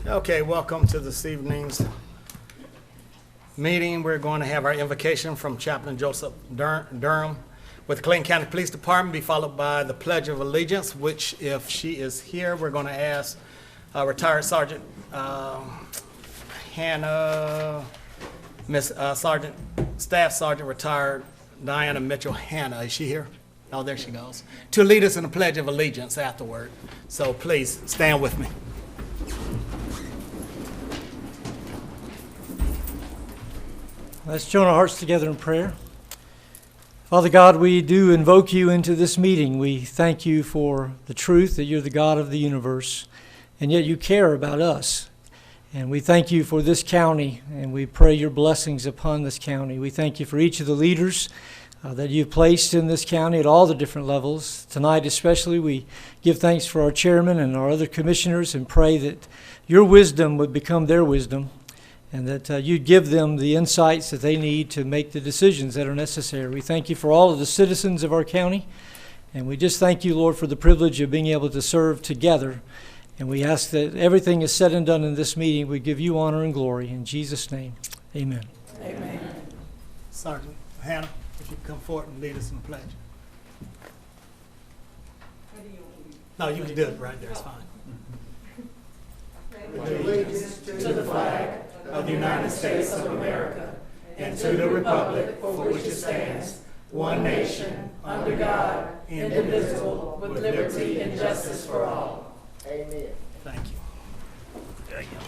Okay, welcome to this evening's meeting. We're going to have our invocation from Chaplain Joseph Durham with the Clayton County Police Department, be followed by the Pledge of Allegiance, which, if she is here, we're going to ask retired Sergeant Hannah, Staff Sergeant retired Diana Mitchell Hannah. Is she here? Oh, there she goes. To lead us in the Pledge of Allegiance afterward. So please stand with me. Let's join our hearts together in prayer. Father God, we do invoke you into this meeting. We thank you for the truth that you're the God of the universe, and yet you care about us. And we thank you for this county, and we pray your blessings upon this county. We thank you for each of the leaders that you've placed in this county at all the different levels. Tonight especially, we give thanks for our chairman and our other commissioners and pray that your wisdom would become their wisdom, and that you'd give them the insights that they need to make the decisions that are necessary. We thank you for all of the citizens of our county, and we just thank you, Lord, for the privilege of being able to serve together. And we ask that everything is said and done in this meeting, we give you honor and glory. In Jesus' name, amen. Amen. Sergeant Hannah, if you come forward and lead us in the pledge. No, you can do it right there, it's fine. With allegiance to the flag of the United States of America and to the republic for which it stands, one nation, under God, indivisible, with liberty and justice for all. Amen. Thank you. There you go.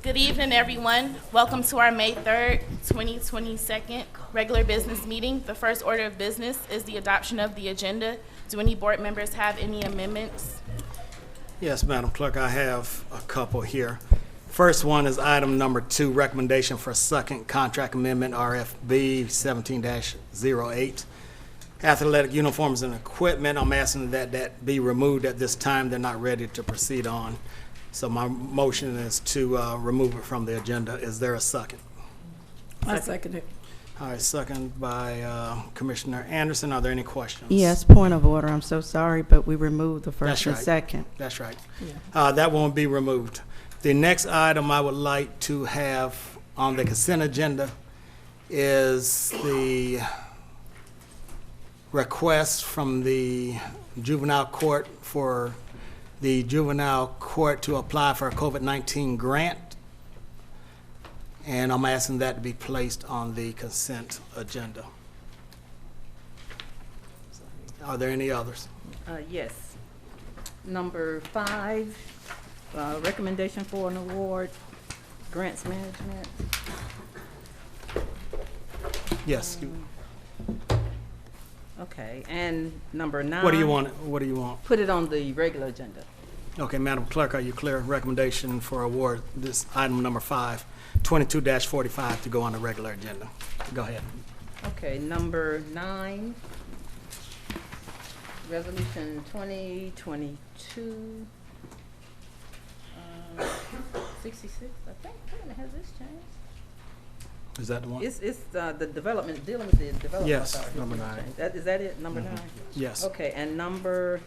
Good evening, everyone. Welcome to our May 3rd, 2022 regular business meeting. The first order of business is the adoption of the agenda. Do any board members have any amendments? Yes, Madam Clerk, I have a couple here. First one is item number 2, recommendation for second contract amendment, RFB 17-08. Athletic uniforms and equipment. I'm asking that that be removed at this time. They're not ready to proceed on. So my motion is to remove it from the agenda. Is there a second? I second it. All right, second by Commissioner Anderson. Are there any questions? Yes, point of order. I'm so sorry, but we removed the first and right. second. That's right. Yeah. That won't be removed. The next item I would like to have on the consent agenda is the request from the juvenile court for the juvenile court to apply for a COVID-19 grant. And I'm asking that to be placed on the consent agenda. Are there any others? Yes. Number 5, recommendation for an award, grants management. Yes. Okay, and number 9. What do you want? What do you want? Put it on the regular agenda. Okay, Madam Clerk, are you clear? Recommendation for award, this item number 5, 22-45 to go on the regular agenda. Go ahead. Okay, number 9, resolution 2022, 66, I think. Has this changed? Is that the one? It's the development, dealing with the development. Yes, authority. number 9. Is that it, number 9? Yes. Okay, and number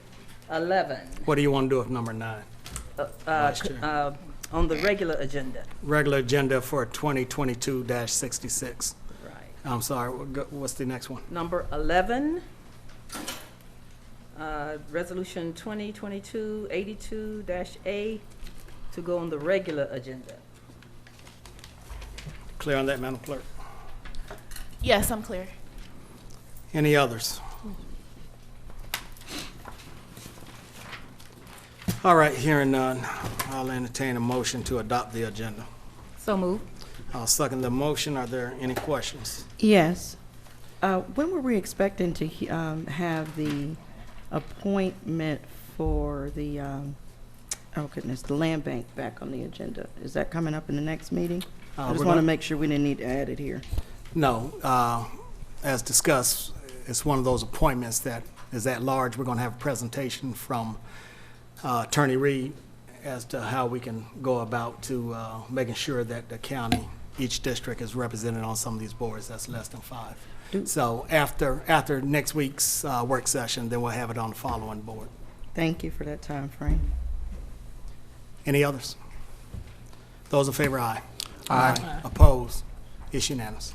11. What do you want to do with number 9? Vice Chair. On the regular agenda. Regular agenda for 2022-66. Right. I'm sorry, what's the next one? Number 11, resolution 2022-82-A to go on the regular agenda. Clear on that, Madam Clerk? Yes, I'm clear. Any others? All right, hearing none, I'll entertain a motion to adopt the agenda. So moved. I'll second the motion. Are there any questions? Yes. When were we expecting to have the appointment for the, the land bank back on the agenda? Is that coming up in the next meeting? I just want to make sure we didn't need to add it here. No. As discussed, it's one of those appointments that is at large. We're going to have a presentation from Attorney Reed as to how we can go about to making sure that the county each district is represented on some of these boards. That's less than 5. Do- So after next week's work session, then we'll have it on the following board. Thank you for that time frame. Any others? Those in favor, aye. Aye. Opposed? It's unanimous.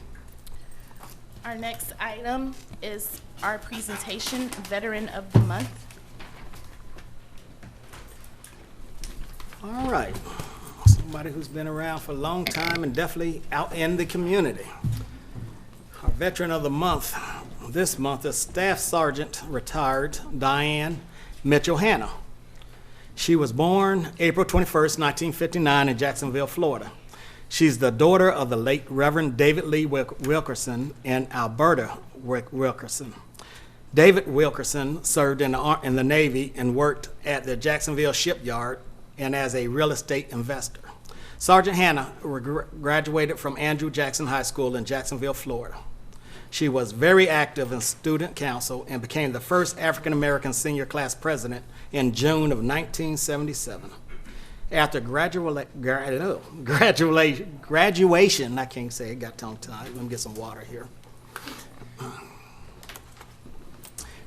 Our next item is our presentation, Veteran of the Month. All right. Somebody who's been around for a long time and definitely out in the community. Our Veteran of the Month this month is Staff Sergeant retired Diane Mitchell Hanna. She was born April 21st, 1959 in Jacksonville, Florida. She's the daughter of the late Reverend David Lee Wilkerson and Alberta Wilkerson. David Wilkerson served in the Navy and worked at the Jacksonville shipyard and as a real estate investor. Sergeant Hanna graduated from Andrew Jackson High School in Jacksonville, Florida. She was very active in student council and became the first African-American senior class president in June of 1977. After graduation, I can't say it, got tongue-tied. Let me get some water here.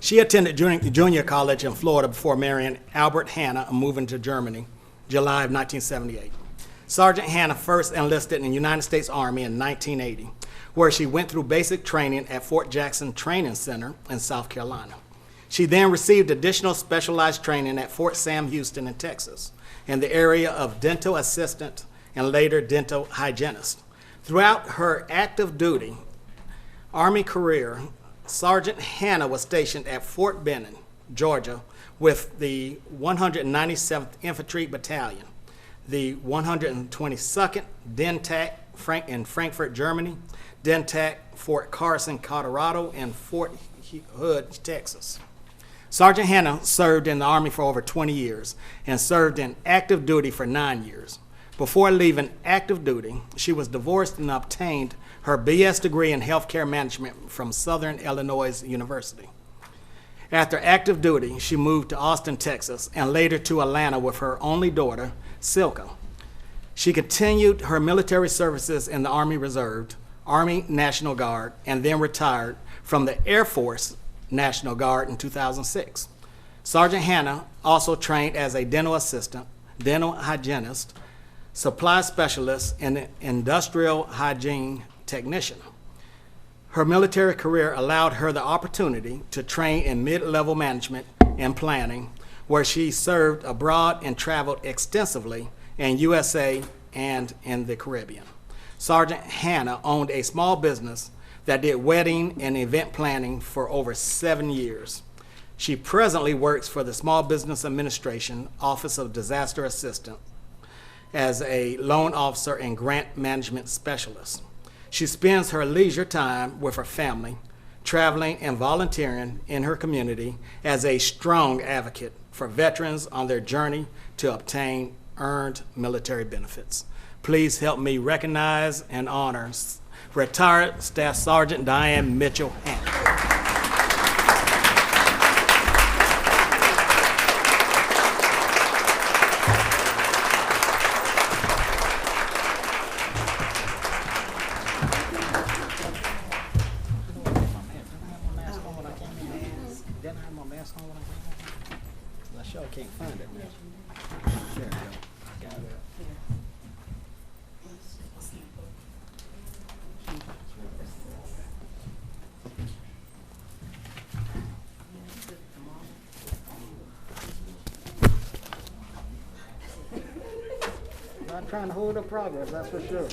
She attended junior college in Florida before marrying Albert Hanna and moving to Germany, July of 1978. Sergeant Hanna first enlisted in the United States Army in 1980, where she went through basic training at Fort Jackson Training Center in South Carolina. She then received additional specialized training at Fort Sam Houston in Texas in the area of dental assistant and later dental hygienist. Throughout her active duty Army career, Sergeant Hanna was stationed at Fort Benning, Georgia, with the 197th Infantry Battalion, the 122nd DENTAC in Frankfurt, Germany, DENTAC Fort Carson, Colorado, and Fort Hood, Texas. Sergeant Hanna served in the Army for over 20 years and served in active duty for 9 years. Before leaving active duty, she was divorced and obtained her BS degree in healthcare management from Southern Illinois University. After active duty, she moved to Austin, Texas, and later to Atlanta with her only daughter, Silka. She continued her military services in the Army Reserve, Army National Guard, and then retired from the Air Force National Guard in 2006. Sergeant Hanna also trained as a dental assistant, dental hygienist, supply specialist, and industrial hygiene technician. Her military career allowed her the opportunity to train in mid-level management and planning, where she served abroad and traveled extensively in USA and in the Caribbean. Sergeant Hanna owned a small business that did wedding and event planning for over 7 years. She presently works for the Small Business Administration Office of Disaster Assistance as a loan officer and grant management specialist. She spends her leisure time with her family, traveling and volunteering in her community as a strong advocate for veterans on their journey to obtain earned military benefits. Please help me recognize and honor retired Staff Sergeant Diane Mitchell Hanna. Not trying to hold up progress, that's for sure.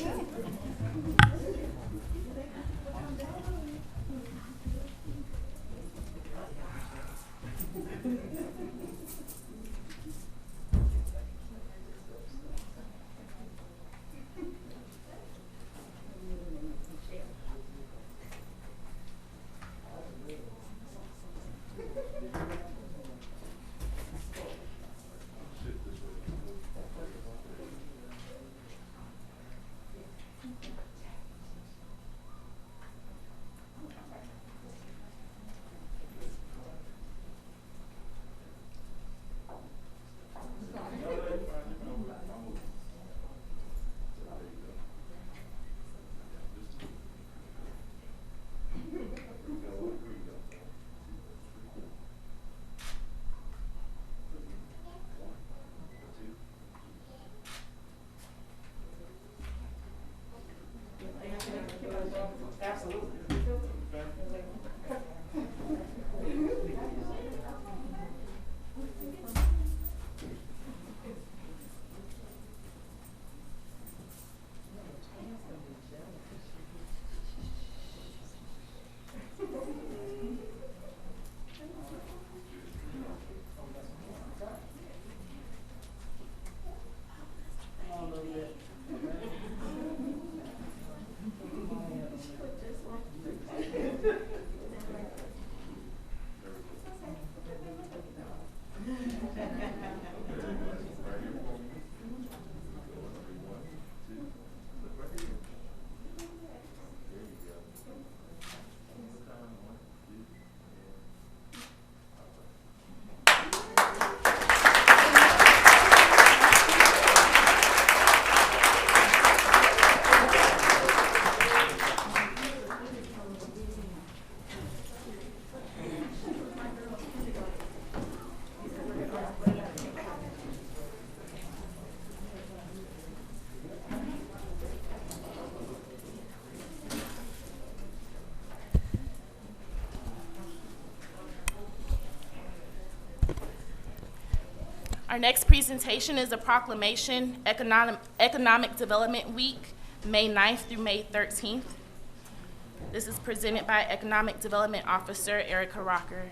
Our next presentation is a proclamation, Economic Development Week, May 9th through May 13th. This is presented by Economic Development Officer Erica Rocker.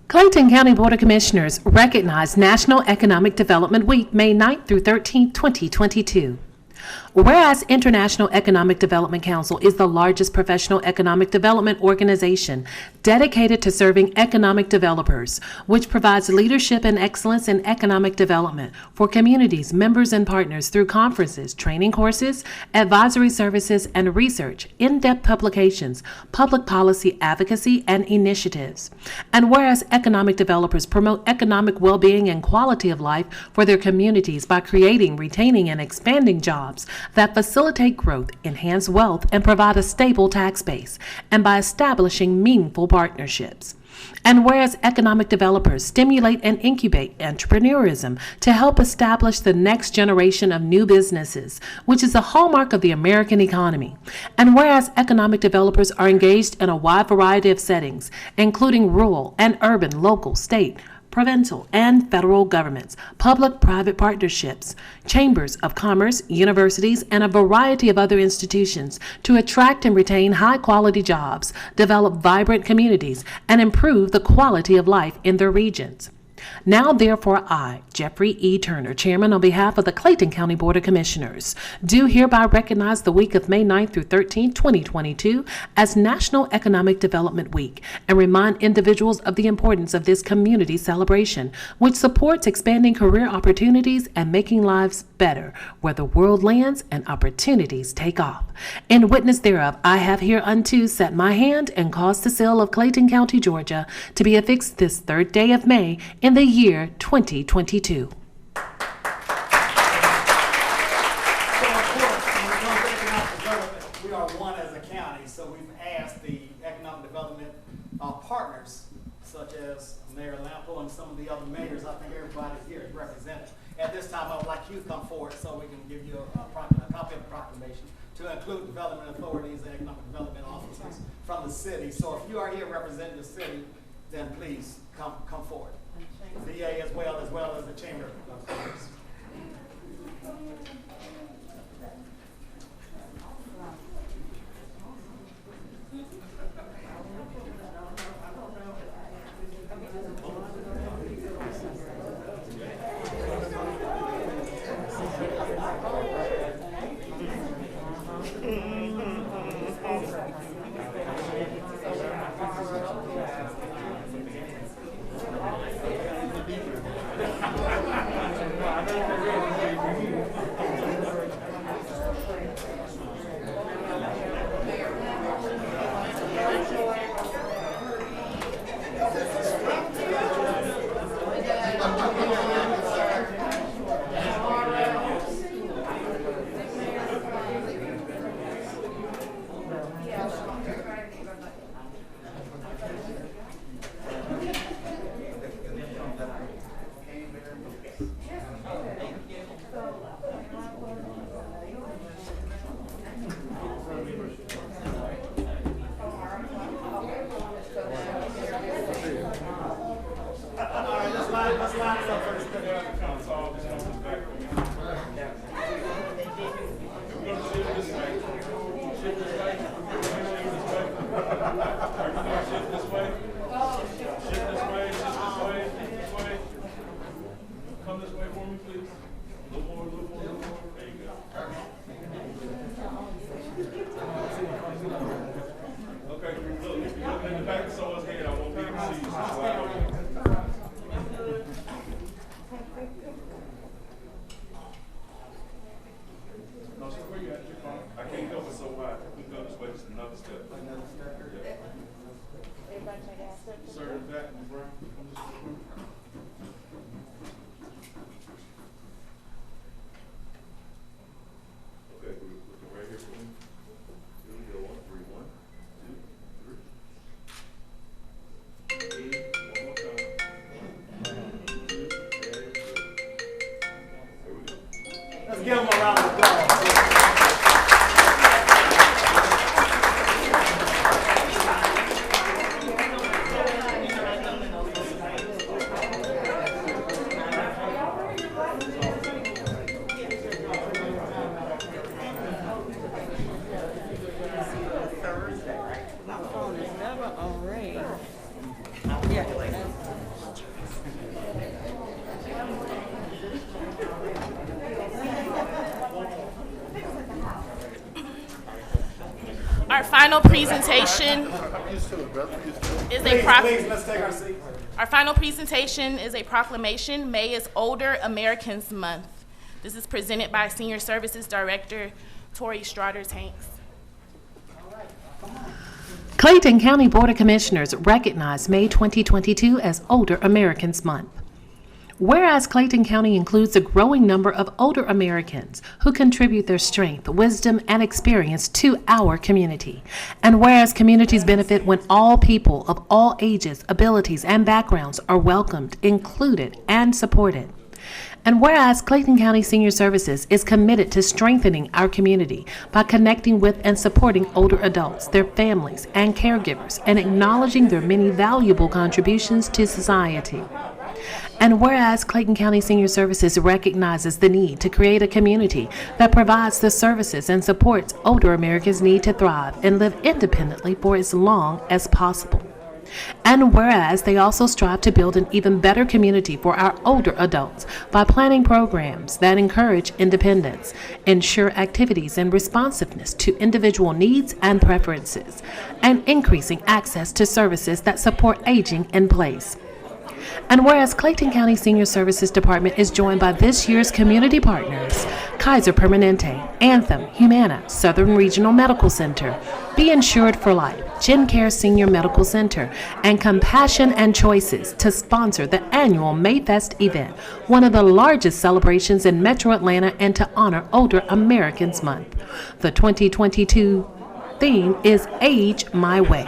Clayton County Board of Commissioners recognize National Economic Development Week, May 9th through 13th, 2022. Whereas International Economic Development Council is the largest professional economic development organization dedicated to serving economic developers, which provides leadership and excellence in economic development for communities, members, and partners through conferences, training courses, advisory services, and research, in-depth publications, public policy advocacy, and initiatives. And whereas economic developers promote economic well-being and quality of life for their communities by creating, retaining, and expanding jobs that facilitate growth, enhance wealth, and provide a stable tax base, and by establishing meaningful partnerships. And whereas economic developers stimulate and incubate entrepreneurism to help establish the next generation of new businesses, which is a hallmark of the American economy. And whereas economic developers are engaged in a wide variety of settings, including rural and urban, local, state, provincial, and federal governments, public-private partnerships, chambers of commerce, universities, and a variety of other institutions to attract and retain high-quality jobs, develop vibrant communities, and improve the quality of life in their regions. Now, therefore, I, Jeffrey E. Turner, Chairman on behalf of the Clayton County Board of Commissioners, do hereby recognize the week of May 9th through 13th, 2022 as National Economic Development Week and remind individuals of the importance of this community celebration, which supports expanding career opportunities and making lives better where the world lands and opportunities take off. In witness thereof, I have hereunto set my hand and caused the seal of Clayton County, Georgia, to be affixed this 3rd day of May in the year 2022. So, of course, when it comes to economic development, we are one as a county, so we've asked the economic development partners, such as Mayor Lampo and some of the other mayors. I think everybody here is represented. At this time, I would like you to come forward so we can give you a copy of the proclamation to include development authorities and economic development officers from the city. So if you are here representing the city, then please come forward. VA as well as the Chamber of Commerce. Let's give them a round of applause. Our final presentation is a Please, let's take our seats. Our final presentation is a proclamation. May is Older Americans Month. This is presented by Senior Services Director Tori Strauters-Hanks. Clayton County Board of Commissioners recognized May 2022 as Older Americans Month. Whereas Clayton County includes a growing number of older Americans who contribute their strength, wisdom, and experience to our community. And whereas communities benefit when all people of all ages, abilities, and backgrounds are welcomed, included, and supported. And whereas Clayton County Senior Services is committed to strengthening our community by connecting with and supporting older adults, their families, and caregivers, and acknowledging their many valuable contributions to society. And whereas Clayton County Senior Services recognizes the need to create a community that provides the services and supports older Americans' need to thrive and live independently for as long as possible. And whereas they also strive to build an even better community for our older adults by planning programs that encourage independence, ensure activities and responsiveness to individual needs and preferences, and increasing access to services that support aging in place. And whereas Clayton County Senior Services Department is joined by this year's community partners, Kaiser Permanente, Anthem, Humana, Southern Regional Medical Center, Be Insured for Life, GenCare Senior Medical Center, and Compassion and Choices to sponsor the annual Mayfest event, one of the largest celebrations in Metro Atlanta, and to honor Older Americans Month. The 2022 theme is Age My Way,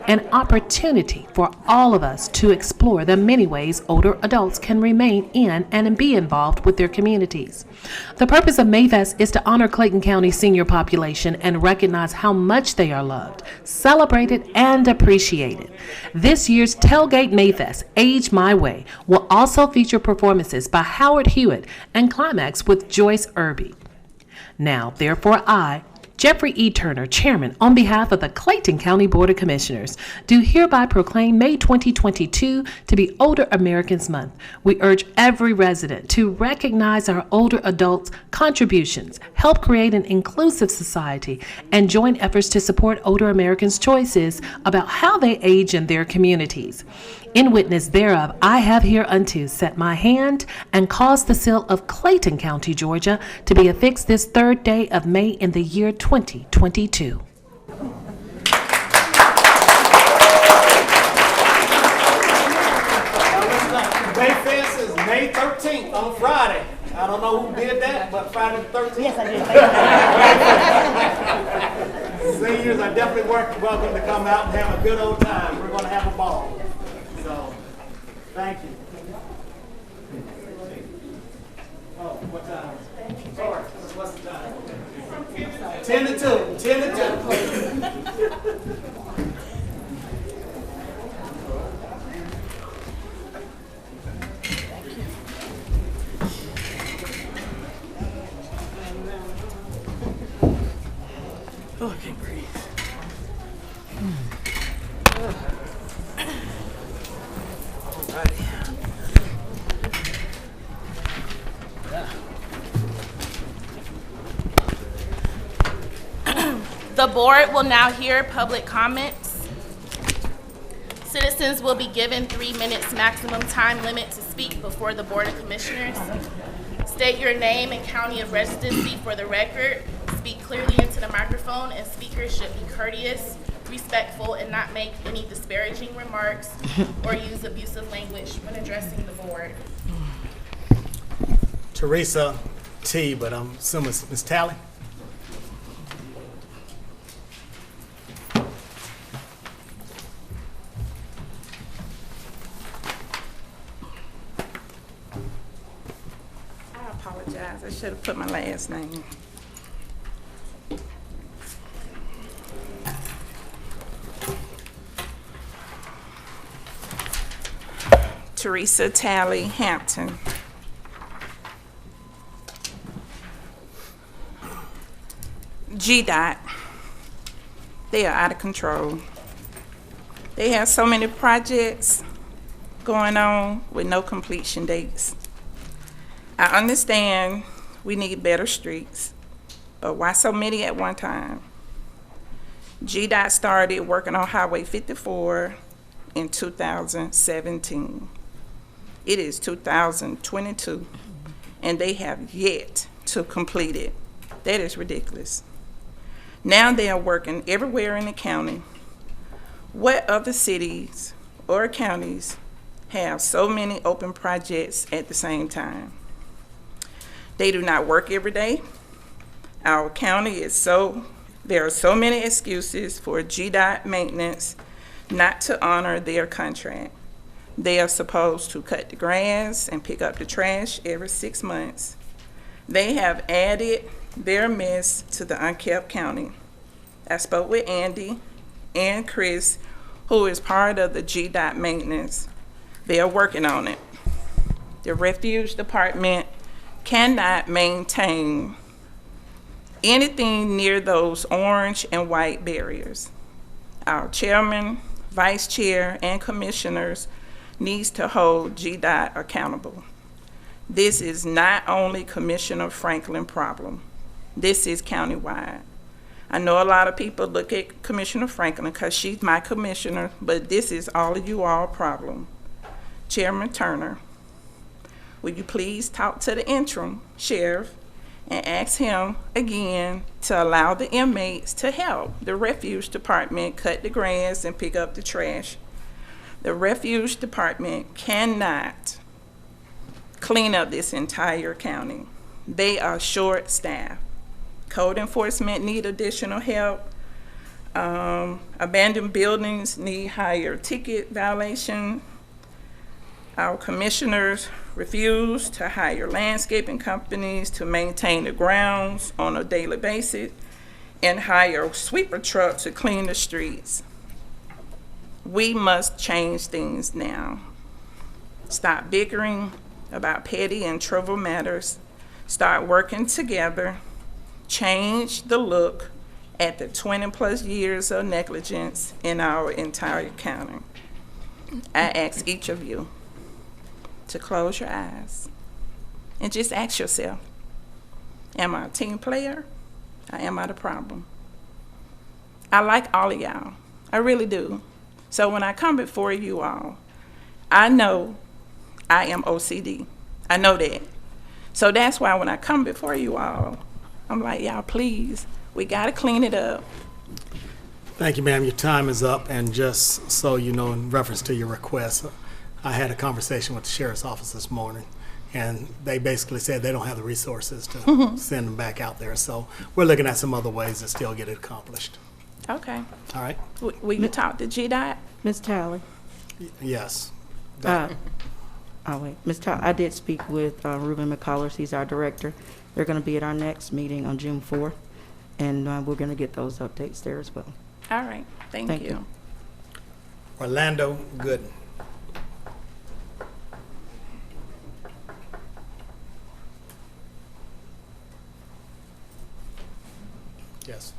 an opportunity for all of us to explore the many ways older adults can remain in and be involved with their communities. The purpose of Mayfest is to honor Clayton County senior population and recognize how much they are loved, celebrated, and appreciated. This year's Tailgate Mayfest, Age My Way, will also feature performances by Howard Hewitt and climax with Joyce Irby. Now, therefore, I, Jeffrey E. Turner, Chairman, on behalf of the Clayton County Board of Commissioners, do hereby proclaim May 2022 to be Older Americans Month. We urge every resident to recognize our older adults' contributions, help create an inclusive society, and join efforts to support older Americans' choices about how they age in their communities. In witness thereof, I have hereunto set my hand and caused the seal of Clayton County, Georgia, to be affixed this 3rd day of May in the year 2022. Mayfest is May 13th on Friday. I don't know who did that, but Friday the 13th. Yes, I did. Seniors are definitely welcome to come out and have a good old time. We're going to have a ball. So, thank you. Oh, what time? Sorry, what's the time? 10 to 2. 10 to 2. Oh, I can't breathe. The board will now hear public comments. Citizens will be given 3 minutes maximum time limit to speak before the Board of Commissioners. State your name and county of residency for the record. Speak clearly into the microphone, and speakers should be courteous, respectful, and not make any disparaging remarks or use abusive language when addressing the board. Teresa T, but I'm assuming it's Ms. Talley. I apologize. I should have put my last name. Teresa Talley Hampton. GDOT, they are out of control. They have so many projects going on with no completion dates. I understand we need better streets, but why so many at one time? GDOT started working on Highway 54 in 2017. It is 2022, and they have yet to complete it. That is ridiculous. Now they are working everywhere in the county. What other cities or counties have so many open projects at the same time? They do not work every day. Our county there are so many excuses for GDOT maintenance not to honor their contract. They are supposed to cut the grass and pick up the trash every 6 months. They have added their mess to the unkept county. I spoke with Andy and Chris, who is part of the GDOT maintenance. They are working on it. The refuge department cannot maintain anything near those orange and white barriers. Our chairman, vice chair, and commissioners needs to hold GDOT accountable. This is not only Commissioner Franklin's problem. This is countywide. I know a lot of people look at Commissioner Franklin because she's my commissioner, but this is all of you all problem. Chairman Turner, will you please talk to the interim sheriff and ask him again to allow the inmates to help the refuge department cut the grass and pick up the trash? The refuge department cannot clean up this entire county. They are short-staffed. Code enforcement need additional help. Abandoned buildings need higher ticket violation. Our commissioners refuse to hire landscaping companies to maintain the grounds on a daily basis and hire sweeper trucks to clean the streets. We must change things now. Stop bickering about petty and trivial matters. Start working together. Change the look at the 20+ years of negligence in our entire county. I ask each of you to close your eyes and just ask yourself, am I a team player or am I the problem? I like all of y'all. I really do. So when I come before you all, I know I am OCD. I know that. So that's why when I come before you all, I'm like, y'all, please, we got to clean it up. Thank you, ma'am. Your time is up, and just so you know, in reference to your request, I had a conversation with the sheriff's office this morning, and they basically said they don't have the resources to send them back out there. So we're looking at some other ways to still get it accomplished. Okay. All right? Will you talk to GDOT? Ms. Talley? Yes. Wait, Ms. Talley, I did speak with Reuben McCullers. He's our director. They're going to be at our next meeting on June 4th, and we're going to get those updates there as well. All right. Thank you. Orlando Gooden. Yes.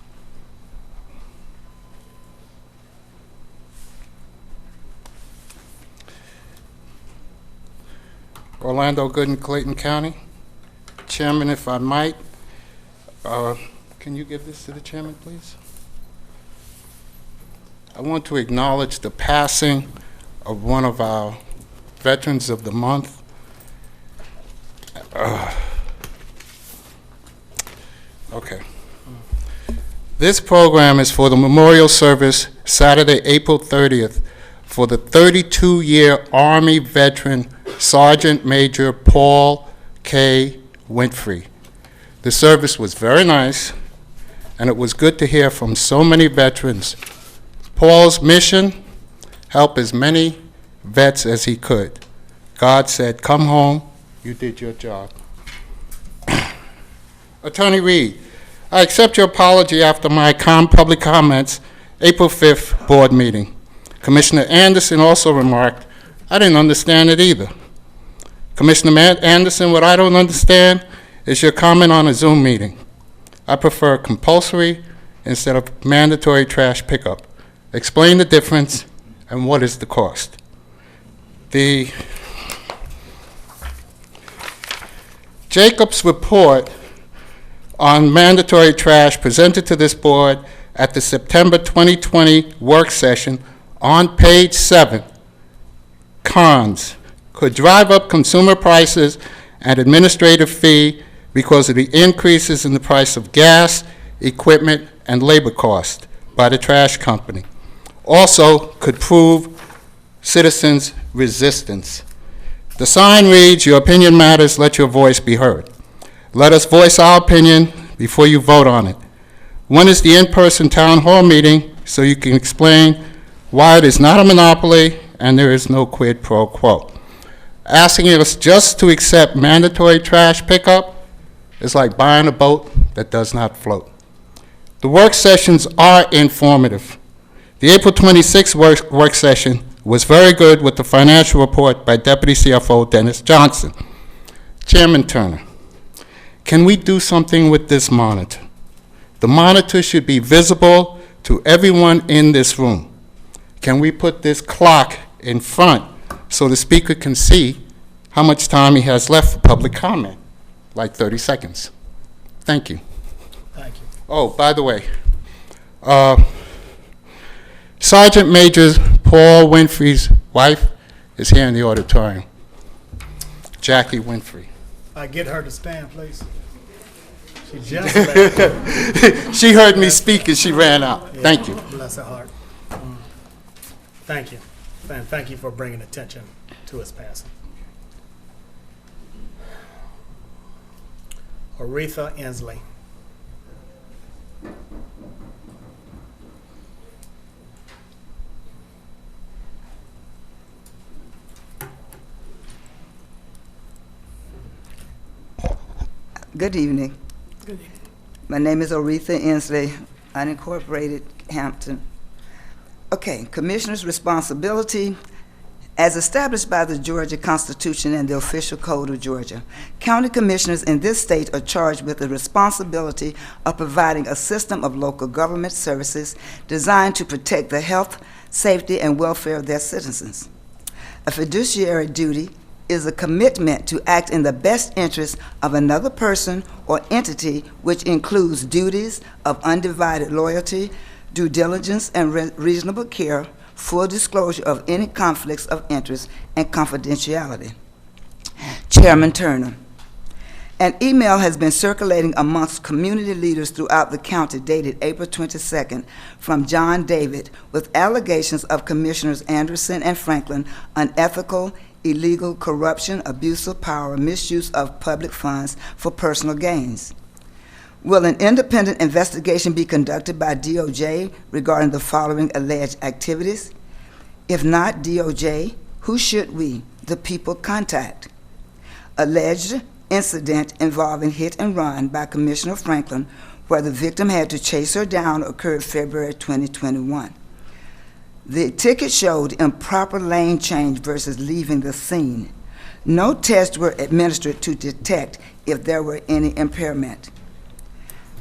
Orlando Gooden, Clayton County. Chairman, if I might, can you give this to the chairman, please? I want to acknowledge the passing of one of our Veterans of the Month. Okay. This program is for the memorial service Saturday, April 30th for the 32-year Army veteran Sergeant Major Paul K. Winfrey. The service was very nice, and it was good to hear from so many veterans. Paul's mission, help as many vets as he could. God said, come home, you did your job. Attorney Reed, I accept your apology after my public comments, April 5th board meeting. Commissioner Anderson also remarked, I didn't understand it either. Commissioner Anderson, what I don't understand is your comment on a Zoom meeting. I prefer compulsory instead of mandatory trash pickup. Explain the difference and what is the cost. The Jacobs report on mandatory trash presented to this board at the September 2020 work session on page 7. Cons: could drive up consumer prices and administrative fee because of the increases in the price of gas, equipment, and labor cost by the trash company. Also could prove citizens' resistance. The sign reads, "Your opinion matters, let your voice be heard." Let us voice our opinion before you vote on it. When is the in-person town hall meeting so you can explain why it is not a monopoly and there is no quid pro quo? Asking us just to accept mandatory trash pickup is like buying a boat that does not float. The work sessions are informative. The April 26th work session was very good with the financial report by Deputy CFO Dennis Johnson. Chairman Turner, can we do something with this monitor? The monitor should be visible to everyone in this room. Can we put this clock in front so the speaker can see how much time he has left for public comment? Like 30 seconds. Thank you. Thank you. Oh, by the way, Sergeant Major Paul Winfrey's wife is here in the auditorium. Jackie Winfrey. Get her to stand, please. She just left. She heard me speak and she ran out. Yeah, Thank you. Bless her heart. Thank you. And thank you for bringing attention to his passing. Aretha Inslee. Good evening. Good evening. My name is Aretha Inslee, unincorporated Hampton. Okay, Commissioner's responsibility. As established by the Georgia Constitution and the official code of Georgia, county commissioners in this state are charged with the responsibility of providing a system of local government services designed to protect the health, safety, and welfare of their citizens. A fiduciary duty is a commitment to act in the best interest of another person or entity, which includes duties of undivided loyalty, due diligence, and reasonable care, full disclosure of any conflicts of interest, and confidentiality. Chairman Turner, an email has been circulating amongst community leaders throughout the county dated April 22nd from John David with allegations of Commissioners Anderson and Franklin unethical, illegal, corruption, abuse of power, misuse of public funds for personal gains. Will an independent investigation be conducted by DOJ regarding the following alleged activities? If not DOJ, who should we, the people, contact? Alleged incident involving hit and run by Commissioner Franklin, where the victim had to chase her down, occurred February 2021. The ticket showed improper lane change versus leaving the scene. No tests were administered to detect if there were any impairment.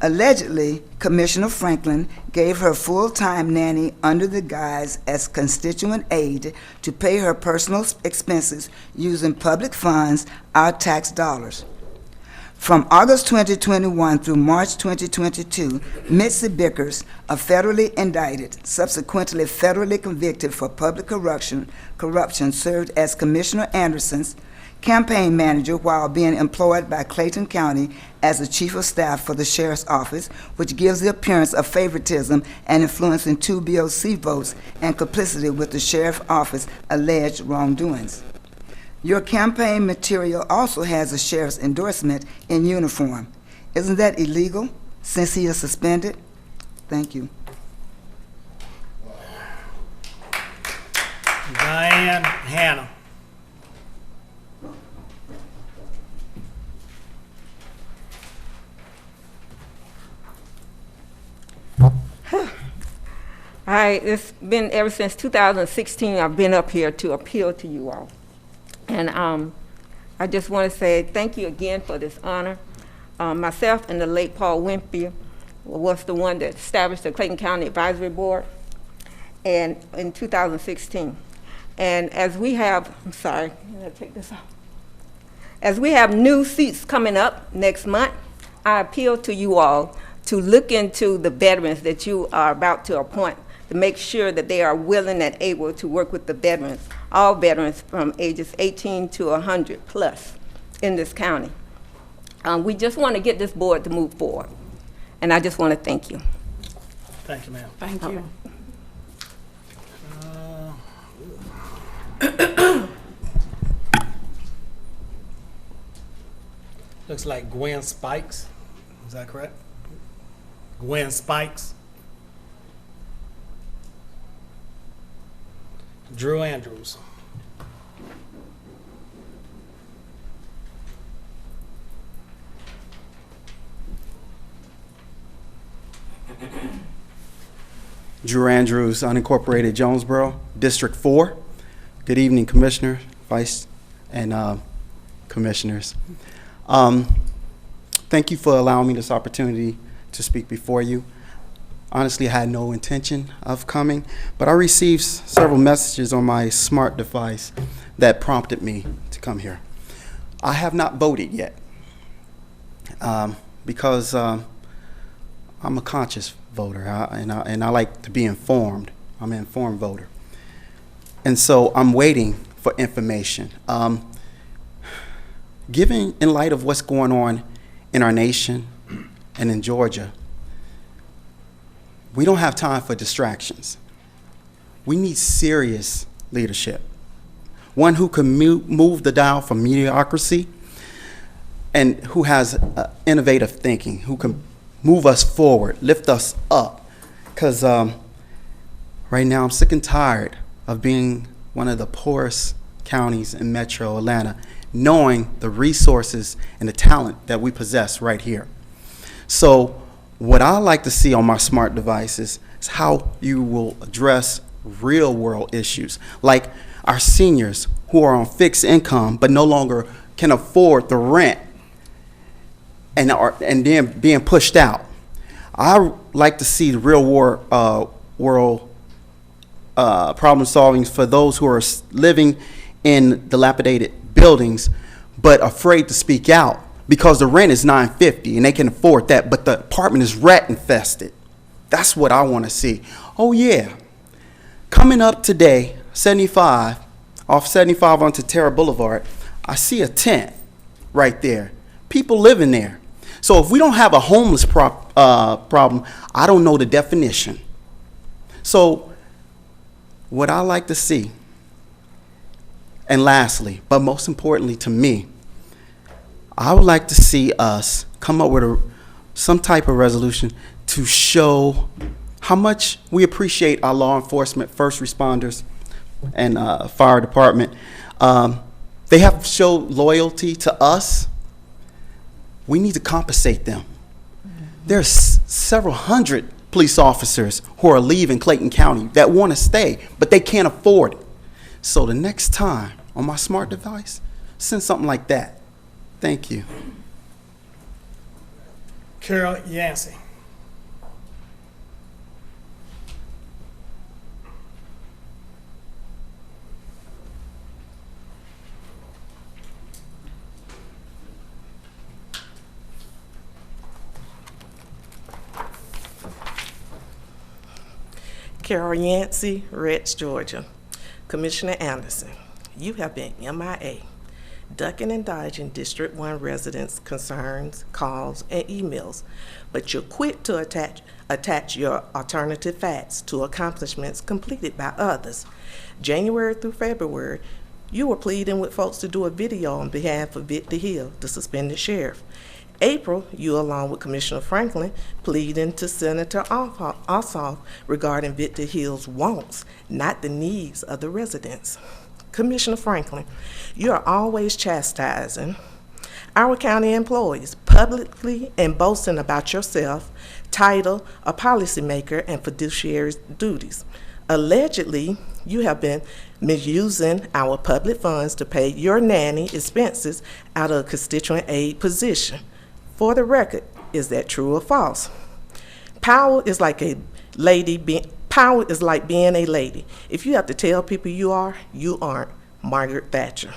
Allegedly, Commissioner Franklin gave her full-time nanny under the guise as constituent aid to pay her personal expenses using public funds, our tax dollars. From August 2021 through March 2022, Mitzi Bickers, a federally indicted, subsequently federally convicted for public corruption, served as Commissioner Anderson's campaign manager while being employed by Clayton County as the chief of staff for the sheriff's office, which gives the appearance of favoritism and influencing 2 BOC votes and complicity with the sheriff's office alleged wrongdoings. Your campaign material also has a sheriff's endorsement in uniform. Isn't that illegal since he is suspended? Thank you. Diane Hannah. It's been ever since 2016 I've been up here to appeal to you all. And I just want to say thank you again for this honor. Myself and the late Paul Winfrey was the one that established the Clayton County Advisory Board and in 2016. And as we have, I'm sorry, I'm gonna take this off. As we have new seats coming up next month, I appeal to you all to look into the veterans that you are about to appoint, to make sure that they are willing and able to work with the veterans, all veterans from ages 18 to 100 plus in this county. We just want to get this board to move forward, and I just want to thank you. Thank you, ma'am. Thank you. Looks like Gwen Spikes. Is that correct? Gwen Spikes. Drew Andrews. Drew Andrews, unincorporated Jonesboro, District 4. Good evening, Commissioner, Vice, and Commissioners. Thank you for allowing me this opportunity to speak before you. Honestly, I had no intention of coming, but I received several messages on my smart device that prompted me to come here. I have not voted yet because I'm a conscious voter, and I like to be informed. I'm an informed voter. And so I'm waiting for information. Given in light of what's going on in our nation and in Georgia, we don't have time for distractions. We need serious leadership. One who can move the dial from mediocrity and who has innovative thinking, who can move us forward, lift us up. Because right now I'm sick and tired of being one of the poorest counties in Metro Atlanta, knowing the resources and the talent that we possess right here. So what I like to see on my smart devices is how you will address real world issues, like our seniors who are on fixed income but no longer can afford the rent and then being pushed out. I like to see the real world problem solving for those who are living in dilapidated buildings but afraid to speak out because the rent is $950 and they can afford that, but the apartment is rat infested. That's what I want to see. Oh yeah, coming up today, 75 onto Terra Boulevard, I see a tent right there. People living there. So if we don't have a homeless problem, I don't know the definition. So what I like to see, and lastly, but most importantly to me, I would like to see us come up with some type of resolution to show how much we appreciate our law enforcement, first responders, and fire department. They have showed loyalty to us. We need to compensate them. There's several hundred police officers who are leaving Clayton County that want to stay, but they can't afford it. So the next time on my smart device, send something like that. Thank you. Carol Yancey. Carol Yancey, Reds, Georgia. Commissioner Anderson, you have been MIA, ducking and dodging District 1 residents' concerns, calls, and emails, but you're quick to attach your alternative facts to accomplishments completed by others. January through February, you were pleading with folks to do a video on behalf of Victor Hill, the suspended sheriff. April, you, along with Commissioner Franklin, pleading to Senator Ossoff regarding Victor Hill's wants, not the needs of the residents. Commissioner Franklin, you are always chastising our county employees publicly and boasting about yourself, title, a policymaker, and fiduciary duties. Allegedly, you have been misusing our public funds to pay your nanny expenses out of a constituent aid position. For the record, is that true or false? Power is like being a lady. If you have to tell people you are, you aren't. Margaret Thatcher.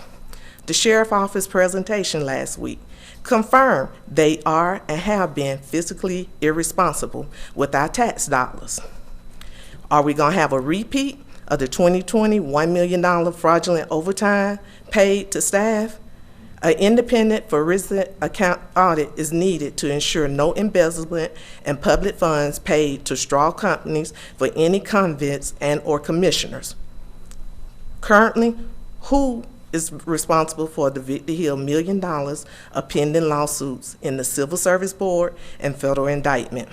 The sheriff office presentation last week. confirm they are and have been fiscally irresponsible with our tax dollars? Are we going to have a repeat of the 2020 $1 million fraudulent overtime paid to staff? An independent forensic account audit is needed to ensure no embezzlement and public funds paid to straw companies for any convicts and/or commissioners. Currently, who is responsible for the Victor Hill $1 million of pending lawsuits in the Civil Service Board and federal indictment?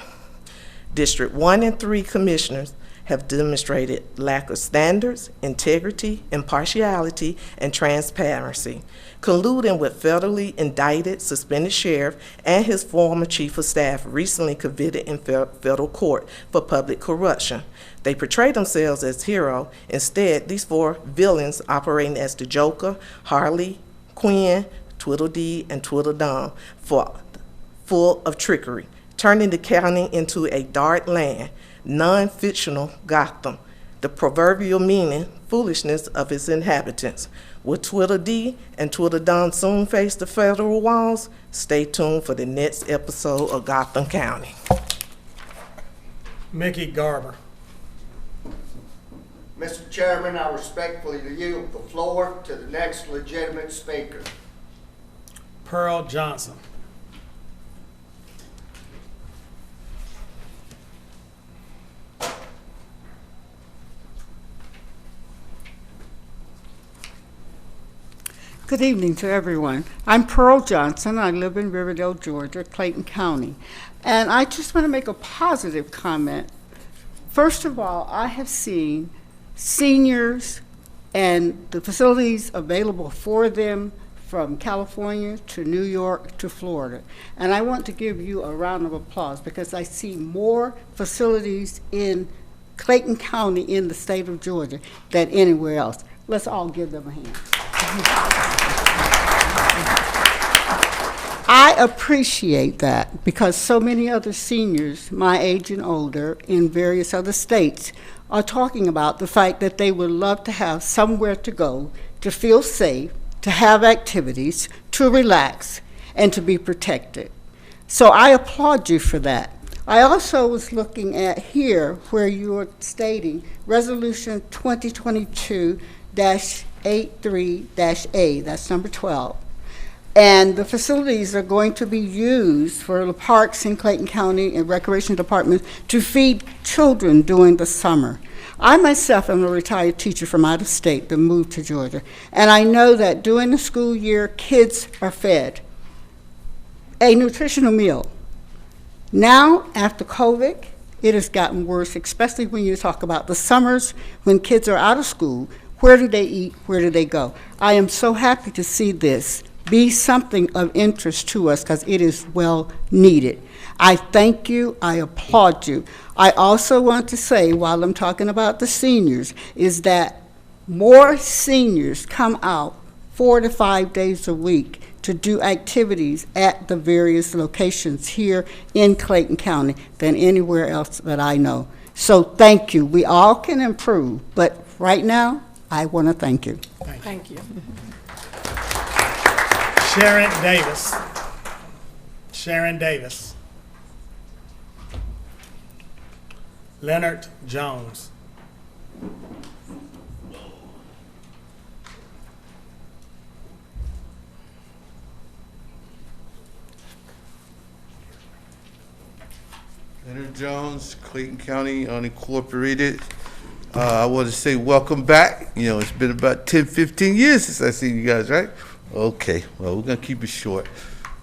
District 1 and 3 commissioners have demonstrated lack of standards, integrity, impartiality, and transparency, colluding with federally indicted suspended sheriff and his former chief of staff recently convicted in federal court for public corruption. They portray themselves as heroes. Instead, these 4 villains operating as the Joker, Harley Quinn, Tweedledee, and Tweedledum, full of trickery, turning the county into a dark land, non-fictional Gotham, the proverbial meaning, foolishness of its inhabitants. Will Tweedledee and Tweedledum soon face the federal walls? Stay tuned for the next episode of Gotham County. Mickey Garber. Mr. Chairman, I respectfully yield the floor to the next legitimate speaker. Pearl Johnson. Good evening to everyone. I'm Pearl Johnson. I live in Riverdale, Georgia, Clayton County. And I just want to make a positive comment. First of all, I have seen seniors and the facilities available for them from California to New York to Florida. And I want to give you a round of applause because I see more facilities in Clayton County in the state of Georgia than anywhere else. Let's all give them a hand. I appreciate that because so many other seniors, my age and older, in various other states, are talking about the fact that they would love to have somewhere to go, to feel safe, to have activities, to relax, and to be protected. So I applaud you for that. I also was looking at here where you are stating Resolution 2022-83-A, that's number 12. And the facilities are going to be used for the parks in Clayton County and recreation departments to feed children during the summer. I myself am a retired teacher from out of state that moved to Georgia, and I know that during the school year, kids are fed a nutritional meal. Now, after COVID, it has gotten worse, especially when you talk about the summers when kids are out of school. Where do they eat? Where do they go? I am so happy to see this be something of interest to us because it is well needed. I thank you. I applaud you. I also want to say, while I'm talking about the seniors, is that more seniors come out 4 to 5 days a week to do activities at the various locations here in Clayton County than anywhere else that I know. So thank you. We all can improve, but right now, I want to thank you. Thank you. Sharon Davis. Sharon Davis. Leonard Jones. Leonard Jones, Clayton County Unincorporated. I want to say welcome back. You know, it's been about 10, 15 years since I've seen you guys, right? Okay, well, we're going to keep it short.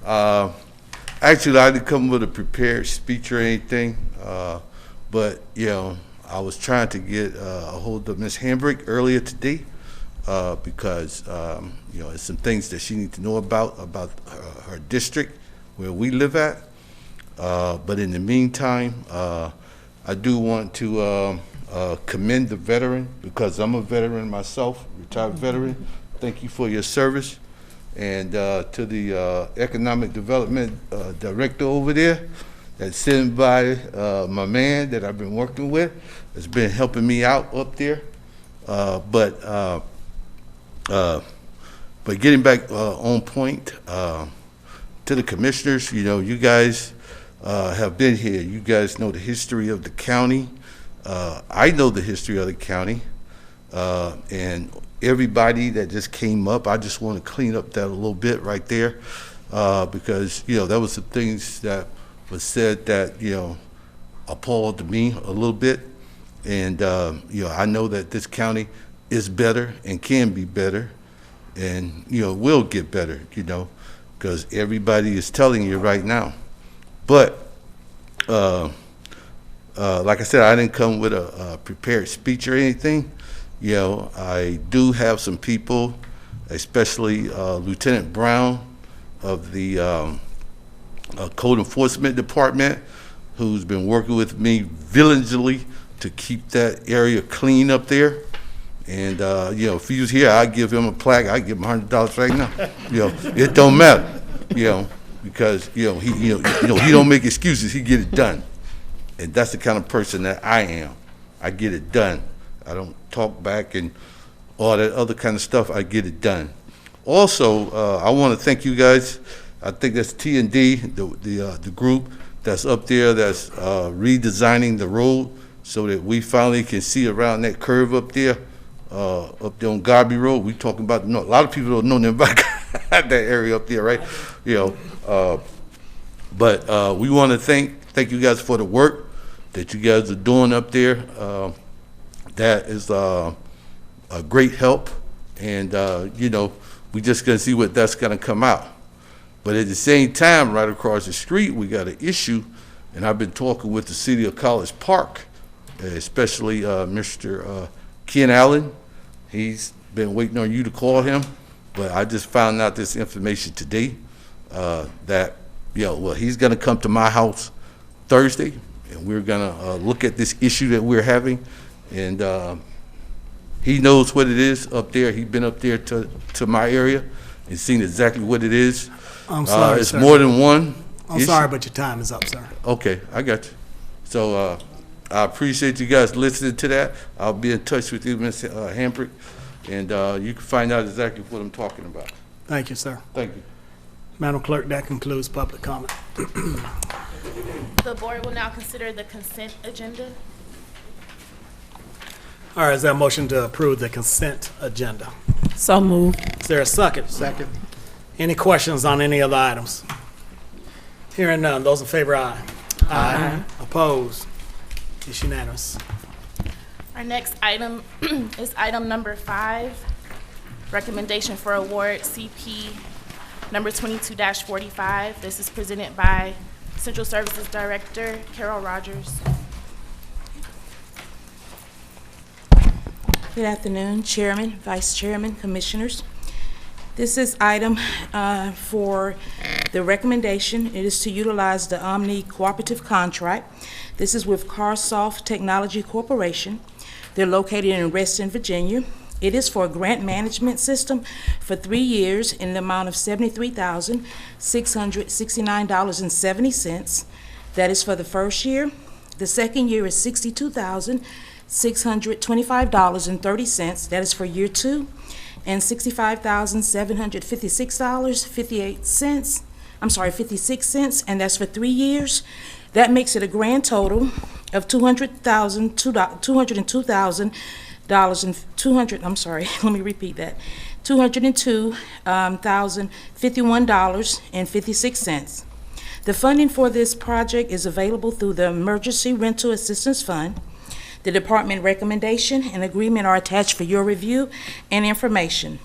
Actually, I didn't come with a prepared speech or anything, but, you know, I was trying to get a hold of Ms. Hambrick earlier today because, you know, there's some things that she needs to know about her district where we live at. But in the meantime, I do want to commend the veteran because I'm a veteran myself, retired veteran. Thank you for your service. And to the Economic Development Director over there that's sitting by my man that I've been working with, has been helping me out up there. But getting back on point, to the commissioners, you know, you guys have been here. You guys know the history of the county. I know the history of the county. And everybody that just came up, I just want to clean up that a little bit right there, because, you know, there was some things that was said that, you know, appalled me a little bit. And, you know, I know that this county is better and can be better and, you know, will get better, you know, because everybody is telling you right now. But, like I said, I didn't come with a prepared speech or anything. You know, I do have some people, especially Lieutenant Brown of the Code Enforcement Department, who's been working with me diligently to keep that area clean up there. And, you know, if he was here, I'd give him a plaque. I'd give him $100 right now. You know, it don't matter, you know, because, you know, he don't make excuses. He get it done. And that's the kind of person that I am. I get it done. I don't talk back and all that other kind of stuff. I get it done. Also, I want to thank you guys. I think that's T&D, the group that's up there that's redesigning the road so that we finally can see around that curve up there on Garby Road. We talking about, a lot of people don't know nothing about that area up there, right? You know, but we want to thank you guys for the work that you guys are doing up there. That is a great help, and you know, we just gonna see what that's gonna come out. But at the same time, right across the street, we got an issue, and I've been talking with the city of College Park, especially Mr. Ken Allen. He's been waiting on you to call him, but I just found out this information today that, you know, well, he's gonna come to my house Thursday, and we're gonna look at this issue that we're having. And he knows what it is up there. He's been up there to my area and seen exactly what it is. I'm sorry, it's sir. more than one I'm issue. sorry, but your time is up, sir. Okay, I got you. So I appreciate you guys listening to that. I'll be in touch with you, Ms. Hambrick, and you can find out exactly what I'm talking about. Thank you, sir. Thank you. Madam Clerk, that concludes public comment. The board will now consider the consent agenda. All right, is there a motion to approve the consent agenda? So moved. Is there a second? Second. Any questions on any of the items? Hearing none, those in favor, aye. Aye. Opposed? It's unanimous. Our next item is item number 5, recommendation for award CP number 22-45. This is presented by Central Services Director Carol Rogers. Good afternoon, Chairman, Vice Chairman, Commissioners. This is item for the recommendation. It is to utilize the Omni Cooperative Contract. This is with Carsoft Technology Corporation. They're located in Reston, Virginia. It is for a grant management system for 3 years in the amount of $73,669.70. That is for the first year. The second year is $62,625.30. That is for year 2. And $65,756.58. I'm sorry, 56 cents, and that's for 3 years. That makes it a grand total of $202,051.56. The funding for this project is available through the Emergency Rental Assistance Fund. The department recommendation and agreement are attached for your review and information.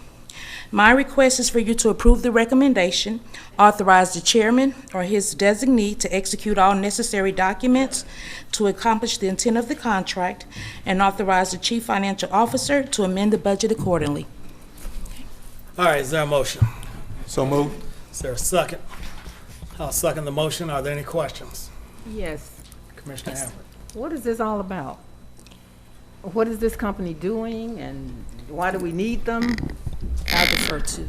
My request is for you to approve the recommendation, authorize the chairman or his designee to execute all necessary documents to accomplish the intent of the contract, and authorize the chief financial officer to amend the budget accordingly. All right, is there a motion? So moved. Is there a second? I'll second the motion. Are there any questions? Yes. Commissioner Hambrick. What is this all about? What is this company doing, and why do we need them? I defer to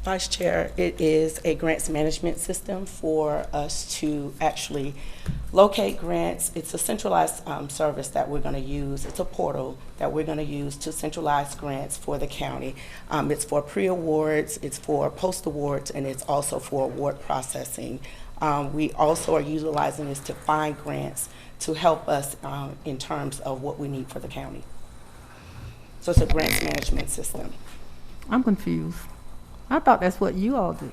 Vice Chair, it is a grants management system for us to actually Locate Grants, it's a centralized service that we're going to use. It's a portal that we're going to use to centralize grants for the county. It's for pre-awards, it's for post-awards, and it's also for award processing. We also are utilizing this to find grants to help us in terms of what we need for the county. So it's a grants management system. I'm confused. I thought that's what you all do.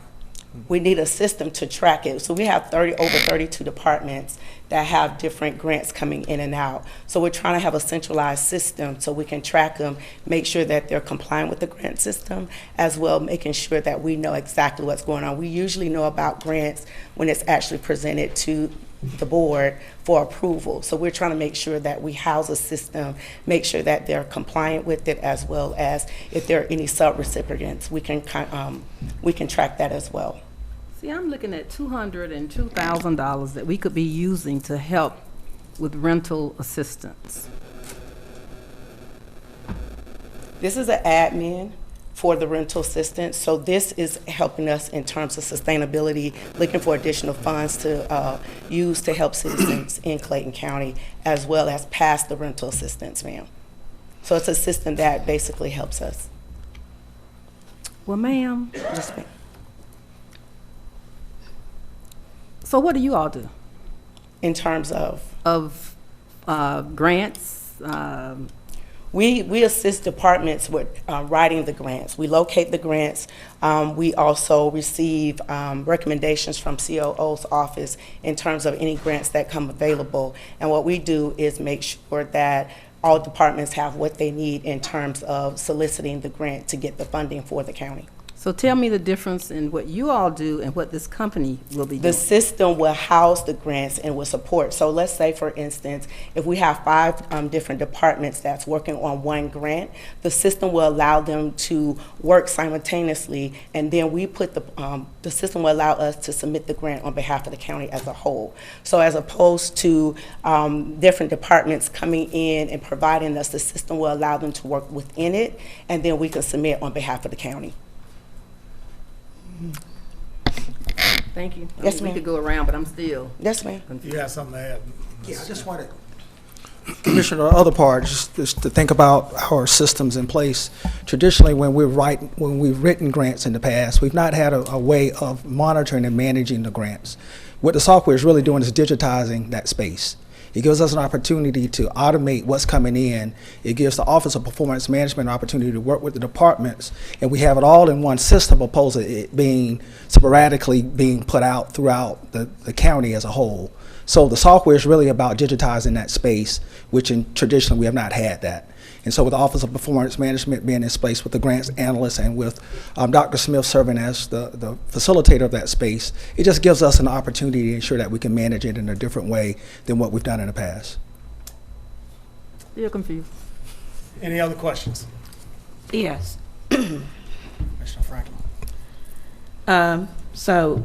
We need a system to track it. So we have over 32 departments that have different grants coming in and out. So we're trying to have a centralized system so we can track them, make sure that they're compliant with the grant system, as well making sure that we know exactly what's going on. We usually know about grants when it's actually presented to the board for approval. So we're trying to make sure that we house a system, make sure that they're compliant with it, as well as if there are any sub-recipients, we can track that as well. See, I'm looking at $202,000 that we could be using to help with rental assistance. This is an admin for the rental assistance. So this is helping us in terms of sustainability, looking for additional funds to use to help citizens in Clayton County, as well as pass the rental assistance, ma'am. So it's a system that basically helps us. Well, ma'am, Yes, ma'am. so what do you all do? In terms of? Grants? We assist departments with writing the grants. We locate the grants. We also receive recommendations from COO's office in terms of any grants that come available. And what we do is make sure that all departments have what they need in terms of soliciting the grant to get the funding for the county. So tell me the difference in what you all do and what this company will be doing. The system will house the grants and will support. So let's say, for instance, if we have 5 different departments that's working on one grant, the system will allow them to work simultaneously, and then we put the system will allow us to submit the grant on behalf of the county as a whole. So as opposed to different departments coming in and providing us, the system will allow them to work within it, and then we can submit on behalf of the county. Thank you. Yes, We ma'am. could go around, but I'm still. Yes, ma'am. You have something to add? Yeah, I just wanted, Commissioner, the other part, just to think about our systems in place. Traditionally, when we've written grants in the past, we've not had a way of monitoring and managing the grants. What the software is really doing is digitizing that space. It gives us an opportunity to automate what's coming in. It gives the Office of Performance Management an opportunity to work with the departments, and we have it all in one system opposed to it being sporadically being put out throughout the county as a whole. So the software is really about digitizing that space, which traditionally we have not had that. And so with the Office of Performance Management being in place with the grants analyst and with Dr. Smith serving as the facilitator of that space, it just gives us an opportunity to ensure that we can manage it in a different way than what we've done in the past. Still confused. Any other questions? Yes. Commissioner Franklin. So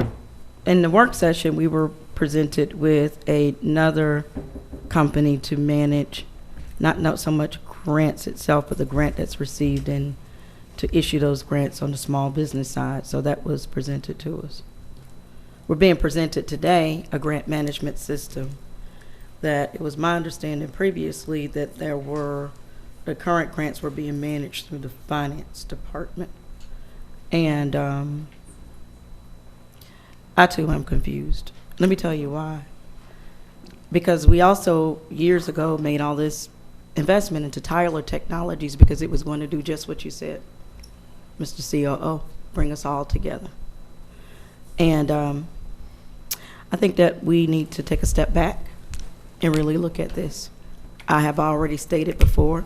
in the work session, we were presented with another company to manage not so much grants itself, but the grant that's received and to issue those grants on the small business side. So that was presented to us. We're being presented today a grant management system that it was my understanding previously that the current grants were being managed through the finance department. And I too am confused. Let me tell you why. Because we also years ago made all this investment into Tyler Technologies because it was going to do just what you said, Mr. COO, bring us all together. And I think that we need to take a step back and really look at this. I have already stated before,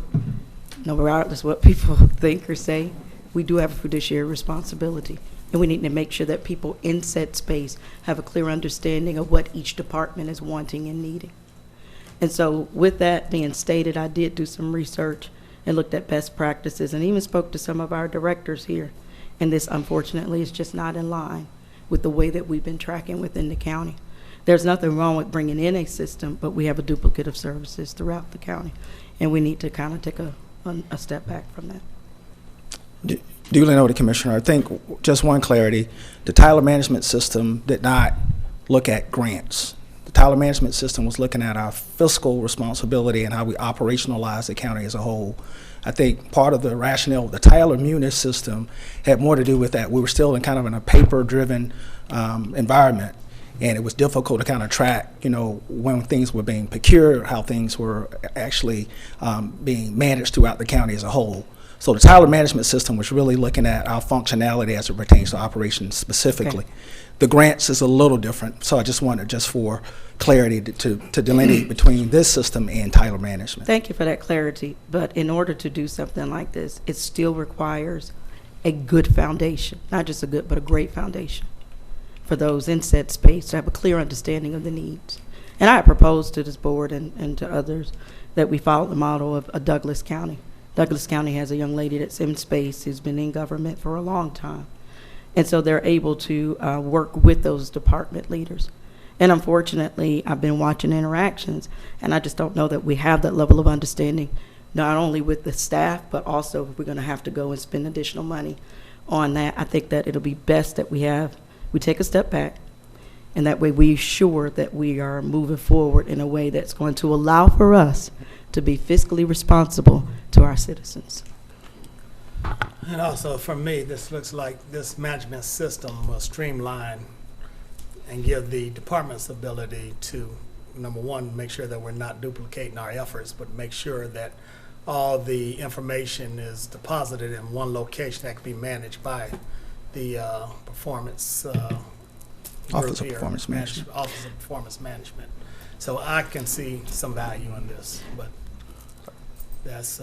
no, regardless what people think or say, we do have a fiduciary responsibility. And we need to make sure that people in said space have a clear understanding of what each department is wanting and needing. And so with that being stated, I did do some research and looked at best practices and even spoke to some of our directors here. And this, unfortunately, is just not in line with the way that we've been tracking within the county. There's nothing wrong with bringing in a system, but we have a duplicate of services throughout the county. And we need to kind of take a step back from that. Duly noted, Commissioner. I think just one clarity, the Tyler management system did not look at grants. Tyler Management System was looking at our fiscal responsibility and how we operationalize the county as a whole. I think part of the rationale of the Tyler Munis system had more to do with that. We were still in kind of in a paper-driven environment, and it was difficult to kind of track, you know, when things were being procured, how things were actually being managed throughout the county as a whole. So the Tyler Management System was really looking at our functionality as it pertains to operations specifically. Okay. The grants is a little different, so I just wanted, just for clarity, to delineate between this system and Tyler Management. Thank you for that clarity, but in order to do something like this, it still requires a good foundation, not just a good, but a great foundation for those in said space to have a clear understanding of the needs. And I proposed to this board and to others that we follow the model of Douglas County. Douglas County has a young lady that's in space who's been in government for a long time. And so they're able to work with those department leaders. And unfortunately, I've been watching interactions, and I just don't know that we have that level of understanding, not only with the staff, but also if we're going to have to go and spend additional money on that. I think that it'll be best that we take a step back, and that way we ensure that we are moving forward in a way that's going to allow for us to be fiscally responsible to our citizens. And also, for me, this looks like this management system will streamline and give the departments ability to, number one, make sure that we're not duplicating our efforts, but make sure that all the information is deposited in one location that can be managed by the performance Office of Performance Management. Office of Performance Management. So I can see some value in this, but that's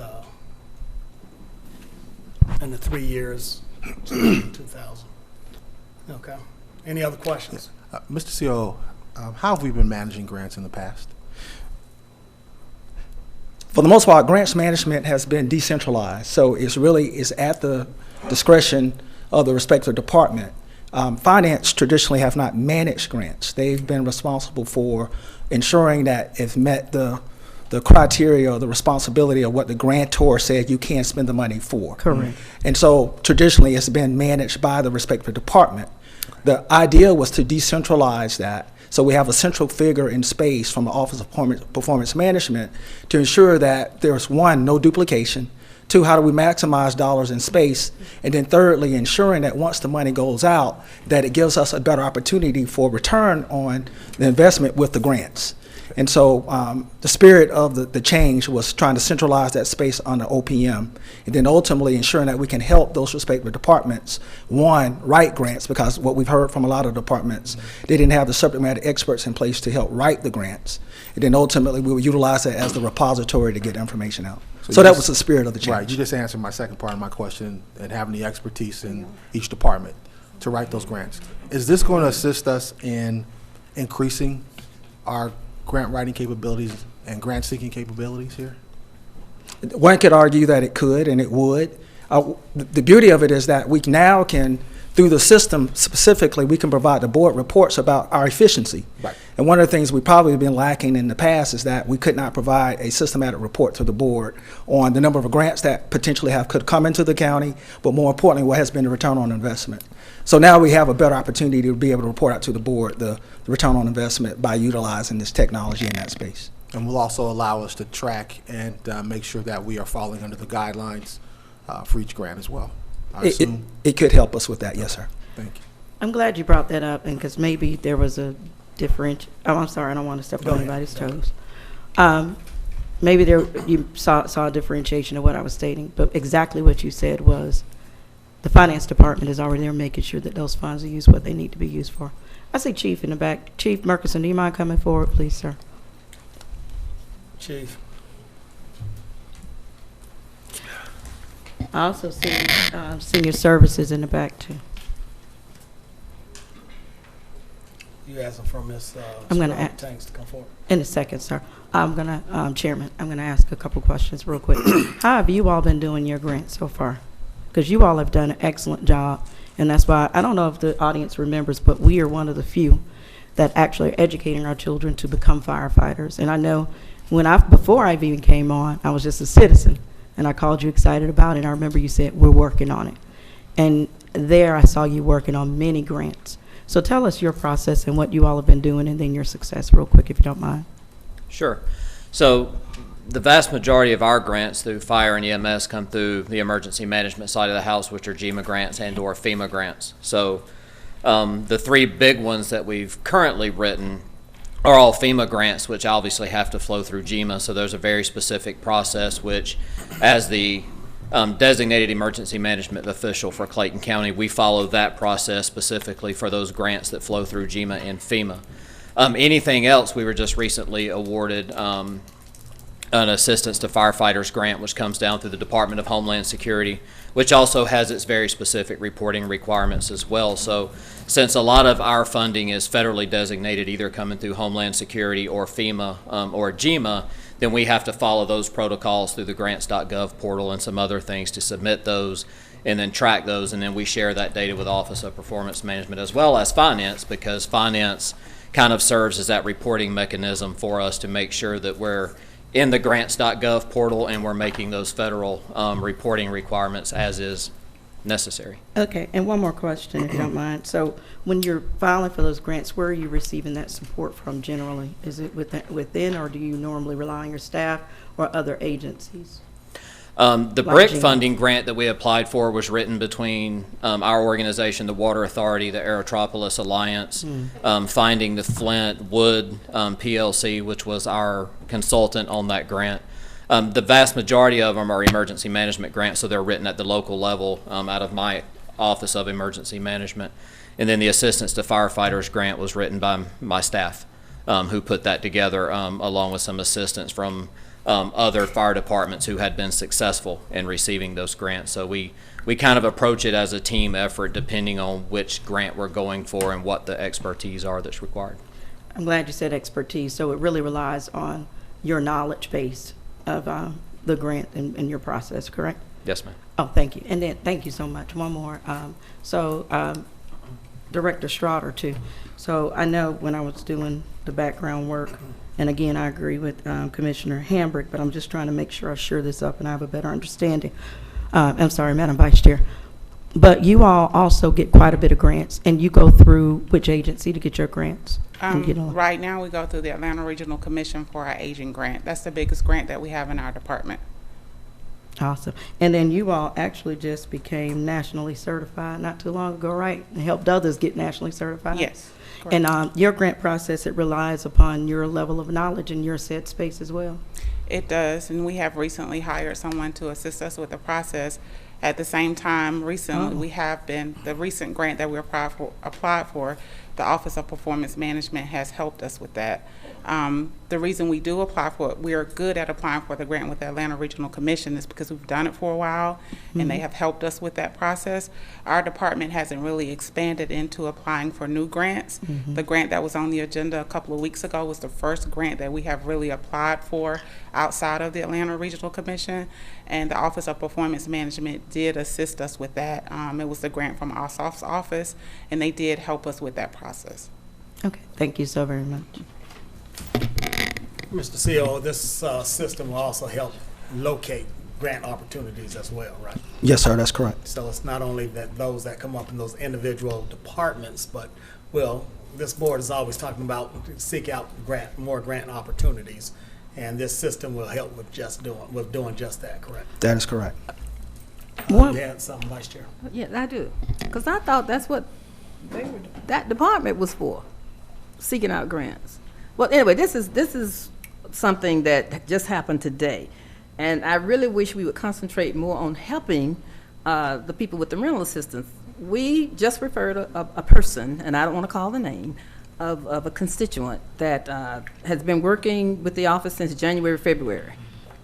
in the 3 years, 2000. Okay. Any other questions? Mr. CO, how have we been managing grants in the past? For the most part, grants management has been decentralized, so it's at the discretion of the respective department. Finance traditionally have not managed grants. They've been responsible for ensuring that it's met the criteria or the responsibility of what the grantor said you can spend the money for. Correct. And so traditionally it's been managed by the respective department. The idea was to decentralize that, so we have a central figure in space from the Office of Performance Management to ensure that there's, one, no duplication, two, how do we maximize dollars in space, and then thirdly, ensuring that once the money goes out, that it gives us a better opportunity for return on the investment with the grants. And so the spirit of the change was trying to centralize that space under OPM, and then ultimately ensuring that we can help those respective departments, one, write grants, because what we've heard from a lot of departments, they didn't have the subject matter experts in place to help write the grants. And then ultimately we would utilize that as the repository to get information out. So that was the spirit of the change. Right, you just answered my second part of my question, and having the expertise in each department to write those grants. Is this going to assist us in increasing our grant writing capabilities and grant seeking capabilities here? One could argue that it could and it would. The beauty of it is that we now can, through the system specifically, we can provide the board reports about our efficiency. Right. And one of the things we've probably been lacking in the past is that we could not provide a systematic report to the board on the number of grants that potentially could come into the county, but more importantly, what has been the return on investment. So now we have a better opportunity to be able to report out to the board the return on investment by utilizing this technology in that space. And will also allow us to track and make sure that we are falling under the guidelines for each grant as well. It could help us with that, yes, sir. Thank you. I'm glad you brought that up, and because maybe there was a I'm sorry, I don't want to step on anybody's toes. Maybe you saw a differentiation of what I was stating, but exactly what you said was the finance department is already there making sure that those funds are used what they need to be used for. I see Chief in the back. Chief Murkison, do you mind coming forward, please, sir? Chief. I also see senior services in the back, too. You asking for Ms. I'm going to Tanks to come forward? In a second, sir. Chairman, I'm going to ask a couple questions real quick. How have you all been doing your grants so far? Because you all have done an excellent job, and that's why, I don't know if the audience remembers, but we are one of the few that actually are educating our children to become firefighters. And I know before I even came on, I was just a citizen, and I called you excited about it, and I remember you said, we're working on it. And there I saw you working on many grants. So tell us your process and what you all have been doing, and then your success real quick, if you don't mind. Sure. So the vast majority of our grants through fire and EMS come through the emergency management side of the house, which are GEMA grants and or FEMA grants. So the three big ones that we've currently written are all FEMA grants, which obviously have to flow through GEMA. So there's a very specific process, which as the designated emergency management official for Clayton County, we follow that process specifically for those grants that flow through GEMA and FEMA. Anything else, we were just recently awarded an assistance to firefighters grant, which comes down through the Department of Homeland Security, which also has its very specific reporting requirements as well. So since a lot of our funding is federally designated, either coming through Homeland Security or FEMA or GEMA, then we have to follow those protocols through the grants.gov portal and some other things to submit those and then track those, and then we share that data with Office of Performance Management as well as Finance, because Finance kind of serves as that reporting mechanism for us to make sure that we're in the grants.gov portal and we're making those federal reporting requirements as is necessary. Okay, and one more question, if you don't mind. So when you're filing for those grants, where are you receiving that support from generally? Is it within, or do you normally rely on your staff or other agencies? The BRIC funding grant that we applied for was written between our organization, the Water Authority, the Aerotropolis Alliance, Finding the Flint Wood PLC, which was our consultant on that grant. The vast majority of them are emergency management grants, so they're written at the local level out of my Office of Emergency Management. And then the Assistance to Firefighters grant was written by my staff, who put that together along with some assistance from other fire departments who had been successful in receiving those grants. So we kind of approach it as a team effort depending on which grant we're going for and what the expertise are that's required. I'm glad you said expertise. So it really relies on your knowledge base of the grant and your process, correct? Yes, ma'am. Oh, thank you. And then thank you so much. One more. Director Strotter, too. So I know when I was doing the background work, and again, I agree with Commissioner Hambrick, but I'm just trying to make sure I shore this up and I have a better understanding. I'm sorry, Madam Vice Chair. But you all also get quite a bit of grants, and you go through which agency to get your grants? Right now, we go through the Atlanta Regional Commission for our aging grant. That's the biggest grant that we have in our department. Awesome. And then you all actually just became nationally certified not too long ago, right? And helped others get nationally certified? Yes. Correct. And your grant process, it relies upon your level of knowledge in your said space as well? It does, and we have recently hired someone to assist us with the process. At the same time, recently, we have been, the recent grant that we applied for, the Office of Performance Management has helped us with that. The reason we do apply for it, we are good at applying for the grant with the Atlanta Regional Commission is because we've done it for a while and they have helped us with that process. Our department hasn't really expanded into applying for new grants. The grant that was on the agenda a couple of weeks ago was the first grant that we have really applied for outside of the Atlanta Regional Commission, and the Office of Performance Management did assist us with that. It was the grant from Ossoff's office, and they did help us with that process. Okay, thank you so very much. Mr. CEO, this system will also help locate grant opportunities as well, right? Yes, sir, that's correct. So it's not only that those that come up in those individual departments, but, well, this board is always talking about seek out more grant opportunities, and this system will help with doing just that, correct? That is correct. You had something, Vice Chair? Yeah, I do. Because I thought that's what that department was for, seeking out grants. Well, anyway, this is something that just happened today. And I really wish we would concentrate more on helping the people with the rental assistance. We just referred a person, and I don't want to call the name, of a constituent that has been working with the office since January, February.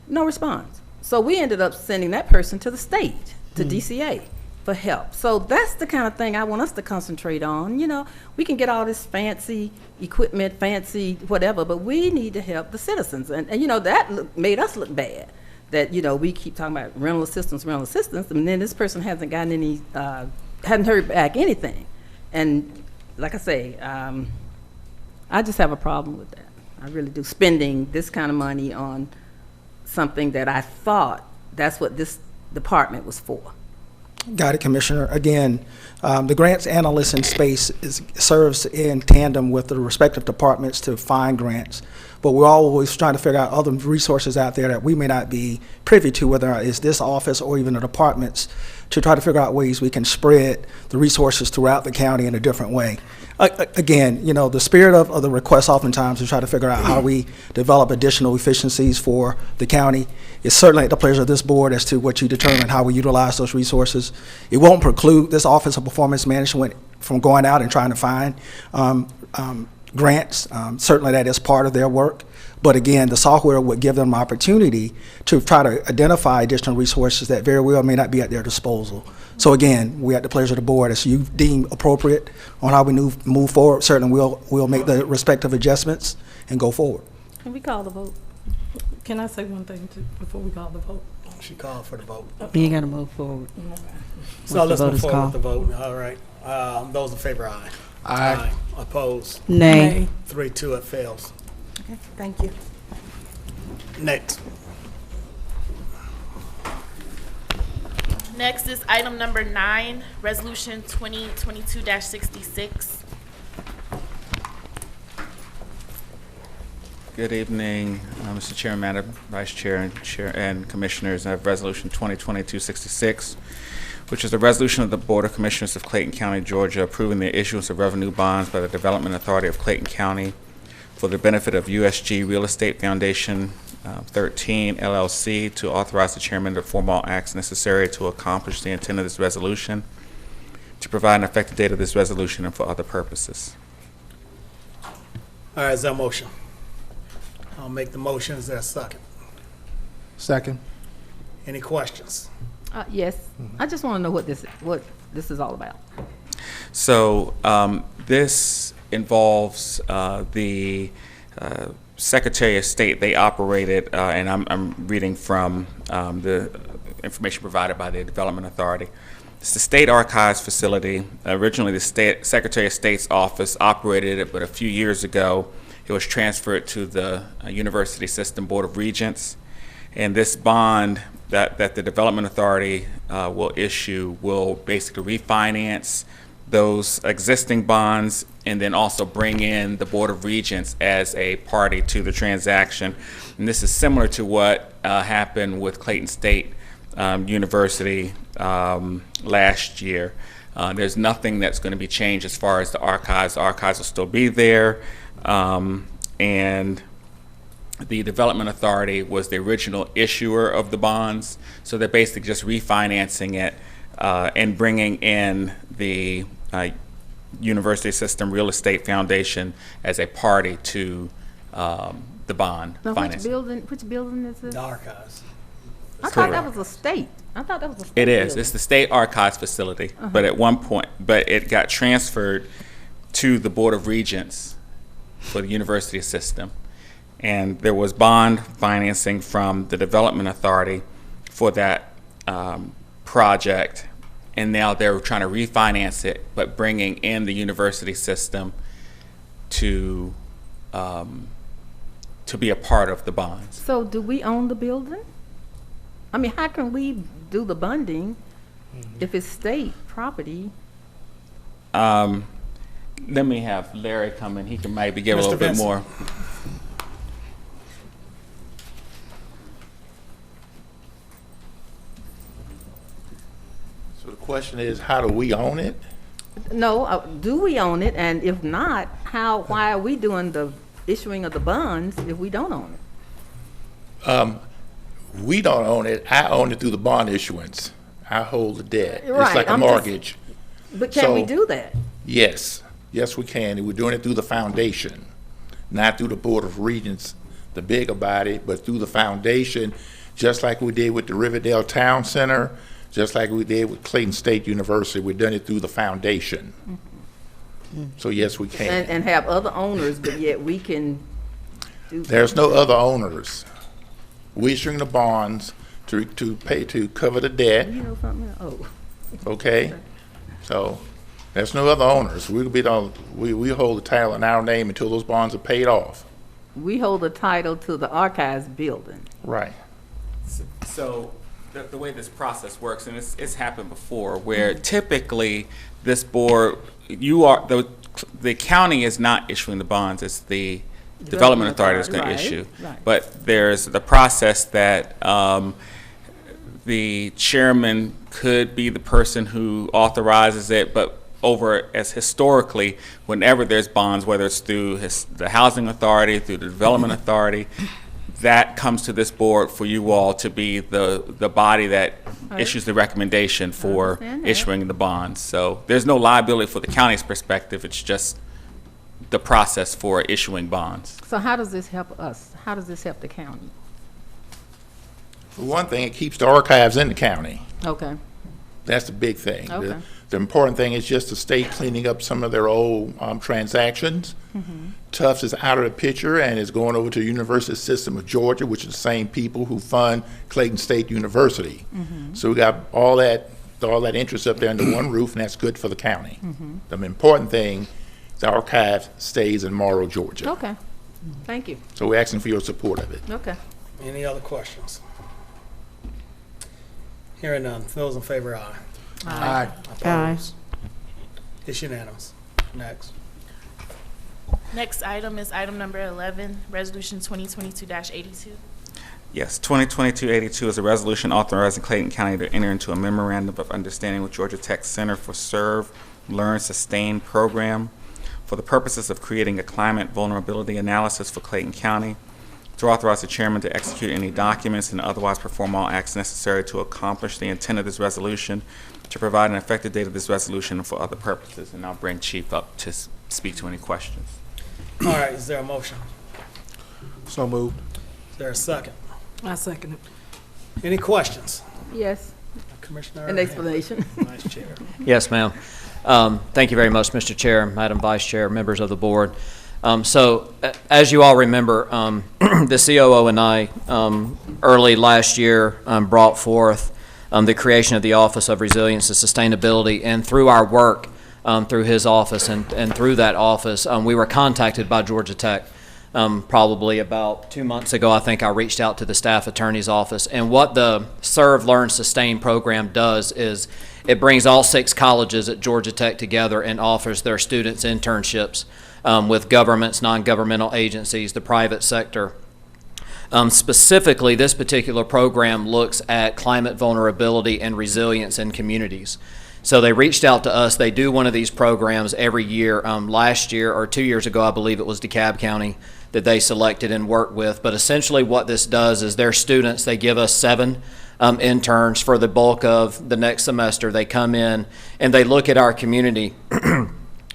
No response. So we ended up sending that person to the state, to DCA, for help. So that's the kind of thing I want us to concentrate on. You know, we can get all this fancy equipment, fancy whatever, but we need to help the citizens. And you know, that made us look bad. That, you know, we keep talking about rental assistance, and then this person hasn't gotten any, hadn't heard back anything. And like I say, I just have a problem with that. I really do. Spending this kind of money on something that I thought that's what this department was for. Got it, Commissioner. Again, the grants analyst in space serves in tandem with the respective departments to find grants, but we're always trying to figure out other resources out there that we may not be privy to, whether it's this office or even the departments, to try to figure out ways we can spread the resources throughout the county in a different way. Again, you know, the spirit of the request oftentimes is try to figure out how we develop additional efficiencies for the county. It's certainly at the pleasure of this board as to what you determine how we utilize those resources. It won't preclude this Office of Performance Management from going out and trying to find grants. Certainly that is part of their work. But again, the software would give them an opportunity to try to identify additional resources that very well may not be at their disposal. So again, we at the pleasure of the board, as you deem appropriate on how we move forward, certainly we'll make the respective adjustments and go forward. Can we call the vote? Can I say one thing too before we call the vote? She called for the vote. You got to move forward. So let's move forward called. with the vote. All right. Those in favor, aye. Aye. Opposed? Nay. 3-2, it fails. Okay, thank you. Next. Next is item number 9, Resolution 2022-66. Good evening, Mr. Chairman, Madam Vice Chair, and Commissioners. I have Resolution 2022-66, which is a resolution of the Board of Commissioners of Clayton County, Georgia, approving the issuance of revenue bonds by the Development Authority of Clayton County for the benefit of USG Real Estate Foundation 13 LLC, to authorize the chairman to perform all acts necessary to accomplish the intent of this resolution, to provide an effective date of this resolution, and for other purposes. All right, is there a motion? I'll make the motion. Is there a second? Second. Any questions? Yes, I just want to know what this is all about. So this involves the Secretary of State. They operated, and I'm reading from the information provided by the Development Authority. It's the State Archives facility. Originally, the Secretary of State's office operated it, but a few years ago, it was transferred to the University System Board of Regents. And this bond that the Development Authority will issue will basically refinance those existing bonds and then also bring in the Board of Regents as a party to the transaction. And this is similar to what happened with Clayton State University last year. There's nothing that's going to be changed as far as the archives. The archives will still be there. And the Development Authority was the original issuer of the bonds, so they're basically just refinancing it and bringing in the University System Real Estate Foundation as a party to the bond Now, financing. which building is this? The archives. I thought that was a state. I thought that was a state It is. building. It's the State Archives facility, but at one point, but it got transferred to the Board of Regents for the University System. And there was bond financing from the Development Authority for that project. And now they're trying to refinance it, but bringing in the University System to be a part of the bonds. So do we own the building? I mean, how can we do the bonding if it's state property? Let me have Larry come in. He can maybe give a Mr. little bit Vincent. more. So the question is, how do we own it? No, do we own it? And if not, why are we doing the issuing of the bonds if we don't own it? We don't own it. I own it through the bond issuance. I hold the debt. Right, It's like a I'm just- mortgage. But can we So- do that? Yes, yes, we can. We're doing it through the foundation, not through the Board of Regents, the bigger body, but through the foundation, just like we did with the Riverdale Town Center, just like we did with Clayton State University. We've done it through the foundation. So yes, we can. And have other owners, but yet we can do. There's no other owners. We're issuing the bonds to pay, to cover the debt, You know something? Oh. okay? So there's no other owners. We hold the title in our name until those bonds are paid off. We hold the title to the archives building. Right. So the way this process works, and it's happened before, where typically this board, the county is not issuing the bonds, it's the Development Authority that's going to issue. Right. But there's the process that the chairman could be the person who authorizes it, but as historically, whenever there's bonds, whether it's through the Housing Authority, through the Development Authority, that comes to this board for you all to be the body that issues the recommendation for issuing the bonds. So there's no liability for the county's perspective, it's just the process for issuing bonds. So how does this help us? How does this help the county? For one thing, it keeps the archives in the county. Okay. That's the big thing. Okay. The important thing is just the state cleaning up some of their old transactions. Tufts is out of the picture and is going over to the University System of Georgia, which is the same people who fund Clayton State University. So we got all that interest up there under one roof, and that's good for the county. The important thing, the archive stays in Morrow, Georgia. Okay. Thank you. So we're asking for your support of it. Okay. Any other questions? Hearing none. Those in favor, aye. Aye. Opposed? It's unanimous. Next. Next item is item number 11, Resolution 2022-82. Yes, 2022-82 is a resolution authorizing Clayton County to enter into a memorandum of understanding with Georgia Tech Center for Serve, Learn, Sustain program for the purposes of creating a climate vulnerability analysis for Clayton County, to authorize the chairman to execute any documents and otherwise perform all acts necessary to accomplish the intent of this resolution, to provide an effective date of this resolution for other purposes. And I'll bring Chief up to speak to any questions. All right, is there a motion? So moved. Is there a second? I second it. Any questions? Yes. Commissioner? An explanation. Vice Chair. Yes, ma'am. Thank you very much, Mr. Chair, Madam Vice Chair, members of the board. As you all remember, the COO and I early last year brought forth the creation of the Office of Resilience and Sustainability, and through our work through his office and through that office, we were contacted by Georgia Tech. Probably about 2 months ago, I think I reached out to the staff attorney's office. And what the Serve, Learn, Sustain program does is it brings all 6 colleges at Georgia Tech together and offers their students internships with governments, non-governmental agencies, the private sector. Specifically, this particular program looks at climate vulnerability and resilience in communities. So they reached out to us. They do one of these programs every year. Last year, or 2 years ago, I believe it was DeKalb County that they selected and worked with. But essentially what this does is their students, they give us 7 interns for the bulk of the next semester. They come in and they look at our community.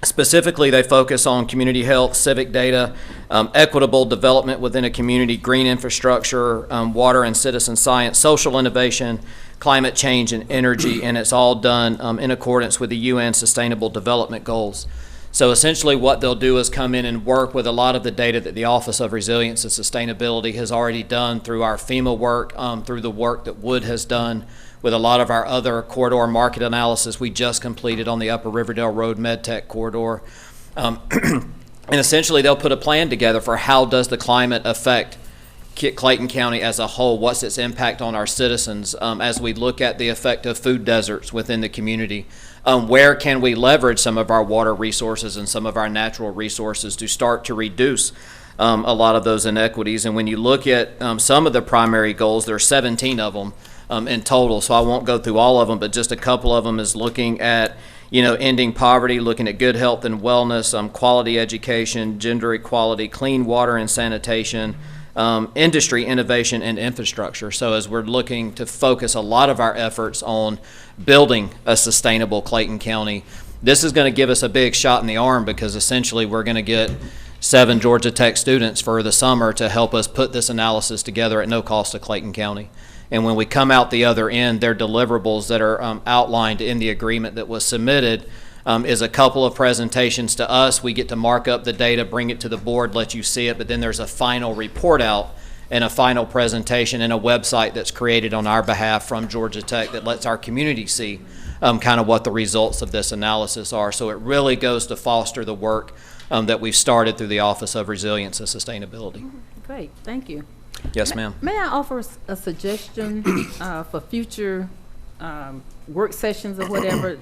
Specifically, they focus on community health, civic data, equitable development within a community, green infrastructure, water and citizen science, social innovation, climate change, and energy, and it's all done in accordance with the UN Sustainable Development Goals. So essentially what they'll do is come in and work with a lot of the data that the Office of Resilience and Sustainability has already done through our FEMA work, through the work that Wood has done with a lot of our other corridor market analysis we just completed on the Upper Riverdale Road MedTech corridor. And essentially they'll put a plan together for how does the climate affect Clayton County as a whole, what's its impact on our citizens as we look at the effect of food deserts within the community. Where can we leverage some of our water resources and some of our natural resources to start to reduce a lot of those inequities. And when you look at some of the primary goals, there are 17 of them in total, so I won't go through all of them, but just a couple of them is looking at ending poverty, looking at good health and wellness, quality education, gender equality, clean water and sanitation, industry, innovation, and infrastructure. So as we're looking to focus a lot of our efforts on building a sustainable Clayton County, this is going to give us a big shot in the arm because essentially we're going to get 7 Georgia Tech students for the summer to help us put this analysis together at no cost to Clayton County. And when we come out the other end, their deliverables that are outlined in the agreement that was submitted is a couple of presentations to us. We get to mark up the data, bring it to the board, let you see it, but then there's a final report out and a final presentation and a website that's created on our behalf from Georgia Tech that lets our community see kind of what the results of this analysis are. So it really goes to foster the work that we've started through the Office of Resilience and Sustainability. Great, thank you. Yes, ma'am. May I offer a suggestion for future work sessions or whatever,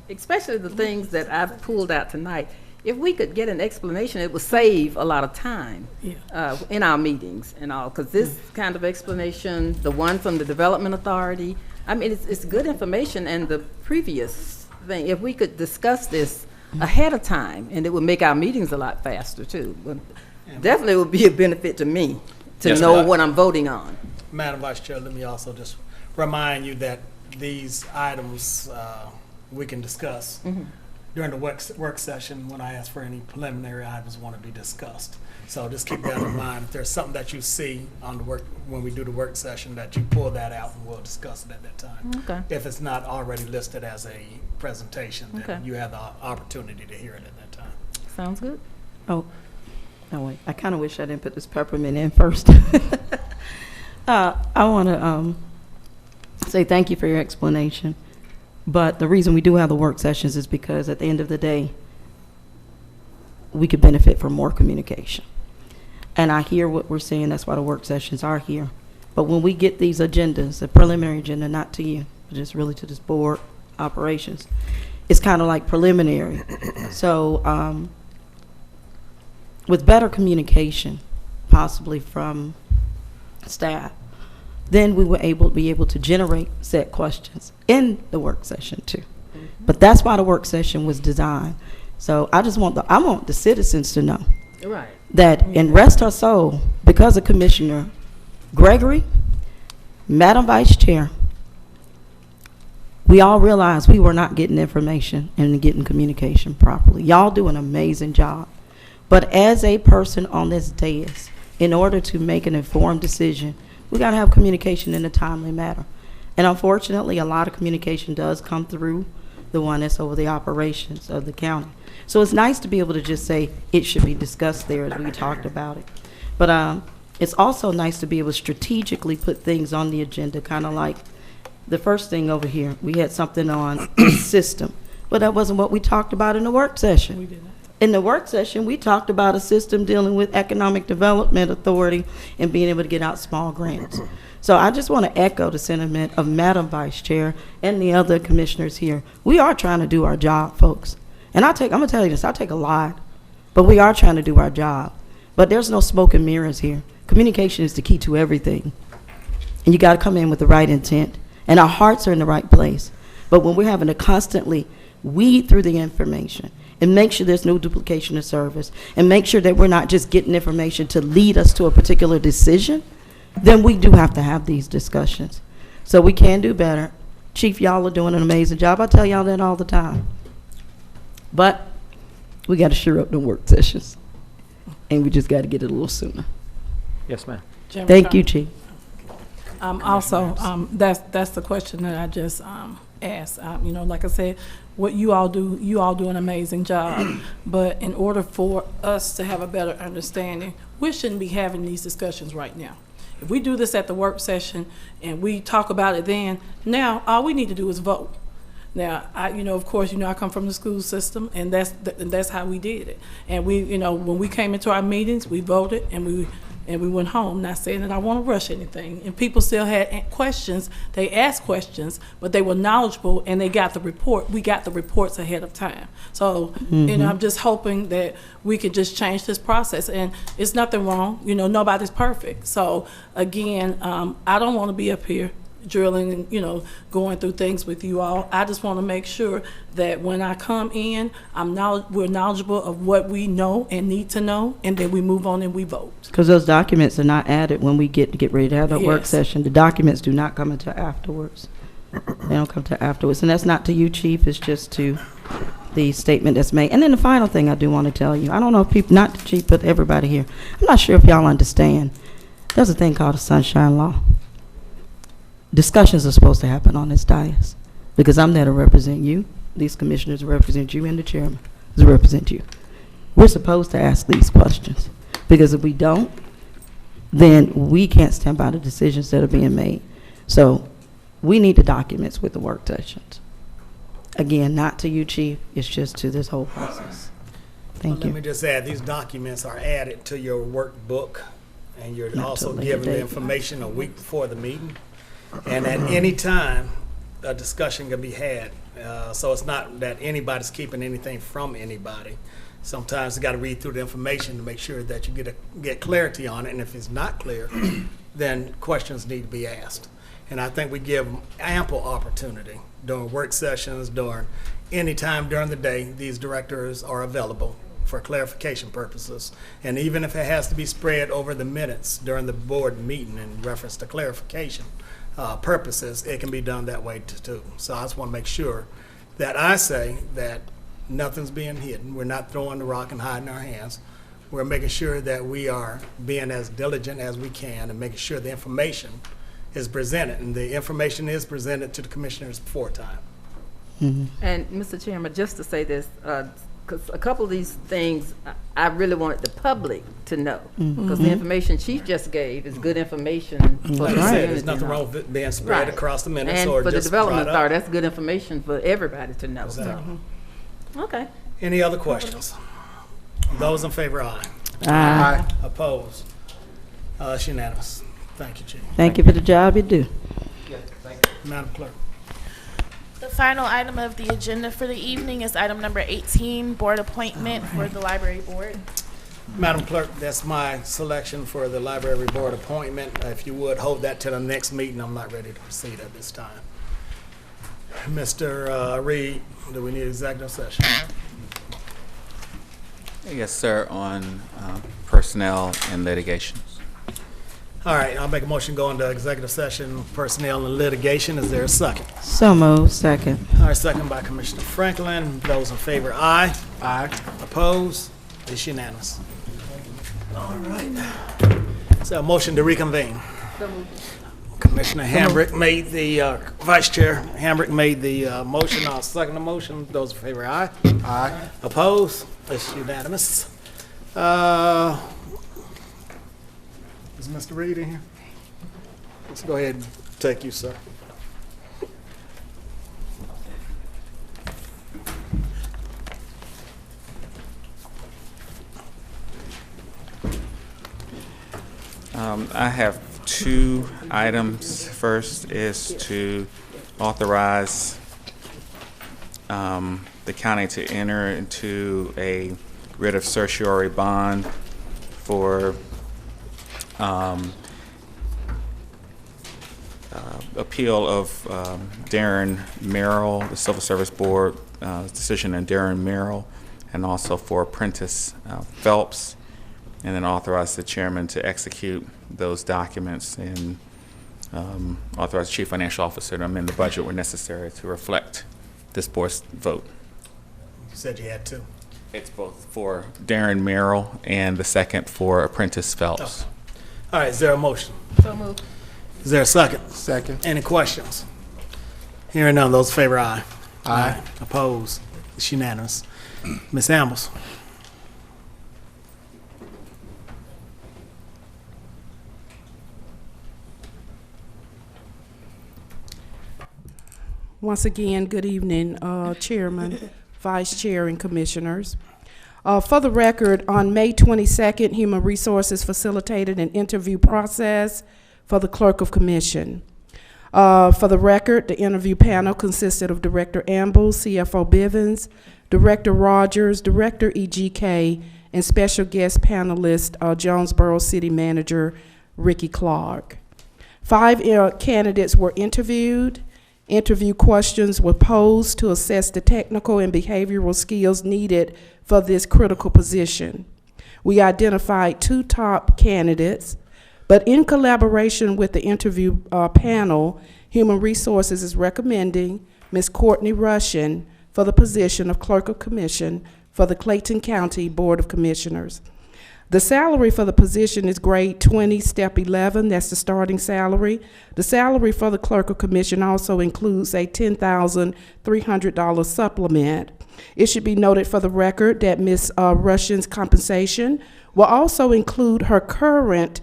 especially the things that I've pulled out tonight? If we could get an explanation, it would save a lot of time in our meetings and all, because this kind of explanation, the one from the Development Authority, I mean, it's good information, and the previous thing, if we could discuss this ahead of time, and it would make our meetings a lot faster too. But definitely would be a benefit to me to know what I'm voting on. Madam Vice Chair, let me also just remind you that these items we can discuss during the work session when I ask for any preliminary items want to be discussed. So just keep that in mind. If there's something that you see on the work when we do the work session, that you pull that out and we'll discuss it at that time. Okay. If it's not already listed as a presentation, then you have the opportunity to hear it at that time. Sounds good. Oh, wait, I kind of wish I didn't put this peppermint in first. I want to say thank you for your explanation. But the reason we do have the work sessions is because at the end of the day, we could benefit from more communication. And I hear what we're saying, that's why the work sessions are here. But when we get these agendas, the preliminary agenda, not to you, but just really to this board operations, it's kind of like preliminary. So with better communication, possibly from staff, then we will be able to generate set questions in the work session too. But that's why the work session was designed. So I just want I want the citizens to know that in rest her soul, because of Commissioner Gregory, Madam Vice Chair, we all realized we were not getting information and getting communication properly. Y'all do an amazing job. But as a person on this dais, in order to make an informed decision, we got to have communication in a timely manner. And unfortunately, a lot of communication does come through the one that's over the operations of the county. So it's nice to be able to just say it should be discussed there as we talked about it. But it's also nice to be able to strategically put things on the agenda, kind of like the first thing over here. We had something on the system, but that wasn't what we talked about in the work session. We did not. In the work session, we talked about a system dealing with Economic Development Authority and being able to get out small grants. So I just want to echo the sentiment of Madam Vice Chair and the other commissioners here. We are trying to do our job, folks. And I'm going to tell you this, I take a lot, but we are trying to do our job. But there's no smoke and mirrors here. Communication is the key to everything. And you got to come in with the right intent. And our hearts are in the right place. But when we're having to constantly weed through the information and make sure there's no duplication of service and make sure that we're not just getting information to lead us to a particular decision, then we do have to have these discussions. So we can do better. Chief, y'all are doing an amazing job. I tell y'all that all the time. But we got to sure up the work sessions. And we just got to get it a little sooner. Yes, ma'am. Thank you, Chief. Also, that's the question that I just asked. You know, like I said, what you all do an amazing job. But in order for us to have a better understanding, we shouldn't be having these discussions right now. If we do this at the work session and we talk about it then, now all we need to do is vote. Now, of course, I come from the school system, and that's how we did it. And we, when we came into our meetings, we voted and we went home. Not saying that I want to rush anything. And people still had questions. They asked questions, but they were knowledgeable and they got the report. We got the reports ahead of time. So, I'm just hoping that we could just change this process. And it's nothing wrong. Nobody's perfect. So, again, I don't want to be up here drilling and going through things with you all. I just want to make sure that when I come in, we're knowledgeable of what we know and need to know, and then we move on and we vote. Because those documents are not added when we get ready to have that work session. The documents do not come until afterwards. They don't come until afterwards, and that's not to you, Chief. It's just to the statement that's made. And then the final thing I do want to tell you, I don't know if people, not the Chief, but everybody here, I'm not sure if y'all understand. There's a thing called the Sunshine Law. Discussions are supposed to happen on this dais because I'm there to represent you. These commissioners represent you, and the chairman represent you. We're supposed to ask these questions because if we don't, then we can't stand by the decisions that are being made. So we need the documents with the work sessions. Again, not to you, Chief. It's just to this whole process. Thank you. Let me just add, these documents are added to your workbook and you're Not also till later given the date. information a week before the meeting. And at any time, a discussion can be had. So it's not that anybody's keeping anything from anybody. Sometimes you got to read through the information to make sure that you get clarity on it. And if it's not clear, then questions need to be asked. And I think we give ample opportunity during work sessions, during any time during the day, these directors are available for clarification purposes. And even if it has to be spread over the minutes during the board meeting in reference to clarification purposes, it can be done that way too. So I just want to make sure that I say that nothing's being hidden. We're not throwing the rock and hiding our hands. We're making sure that we are being as diligent as we can and making sure the information is presented, and the information is presented to the commissioners before time. And Mr. Chairman, just to say this, because a couple of these things I really wanted the public to know, because the information Chief just gave is good information for the Like I said, community. there's nothing wrong with it being spread across the minutes And or for the just development brought up. authority, that's good information for everybody to know. Exactly. Okay. Any other questions? Those in favor, aye. Aye. Opposed? It's unanimous. Thank you, Chief. Thank you for the job you do. Madam Clerk. The final item of the agenda for the evening is item number 18, board appointment for the library board. Madam Clerk, that's my selection for the library board appointment. If you would, hold that to the next meeting. I'm not ready to proceed at this time. Mr. Reed, do we need executive session? Yes, sir, on personnel and litigation. All right, I'll make a motion to go into executive session, personnel and litigation. Is there a second? So moved. Second. All right, second by Commissioner Franklin. Those in favor, aye. Aye. Opposed? It's unanimous. All right. So a motion to reconvene. Commissioner Hambrick made the, Vice Chair Hambrick made the motion. I'll second the motion. Those in favor, aye. Aye. Opposed? It's unanimous. Is Mr. Reed in here? Let's go ahead and take you, sir. I have two items. First is to authorize the county to enter into a writ of certiorari bond for appeal of Darren Merrill, the Civil Service Board decision on Darren Merrill, and also for Apprentice Phelps, and then authorize the chairman to execute those documents and authorize the chief financial officer to amend the budget where necessary to reflect this board's vote. You said you had two. It's both for Darren Merrill and the second for Apprentice Phelps. Okay. All right, is there a motion? So moved. Is there a second? Second. Any questions? Hearing none, those in favor, aye. Aye. Opposed? It's unanimous. Ms. Ambles. Once again, good evening, Chairman, Vice Chair, and Commissioners. For the record, on May 22nd, Human Resources facilitated an interview process for the Clerk of Commission. For the record, the interview panel consisted of Director Ambles, CFO Bivens, Director Rogers, Director EGK, and special guest panelist, Jonesboro City Manager Ricky Clark. 5 candidates were interviewed. Interview questions were posed to assess the technical and behavioral skills needed for this critical position. We identified 2 top candidates, but in collaboration with the interview panel, Human Resources is recommending Ms. Courtney Rushin for the position of Clerk of Commission for the Clayton County Board of Commissioners. The salary for the position is grade 20, step 11. That's the starting salary. The salary for the Clerk of Commission also includes a $10,300 supplement. It should be noted for the record that Ms. Rushin's compensation will also include her current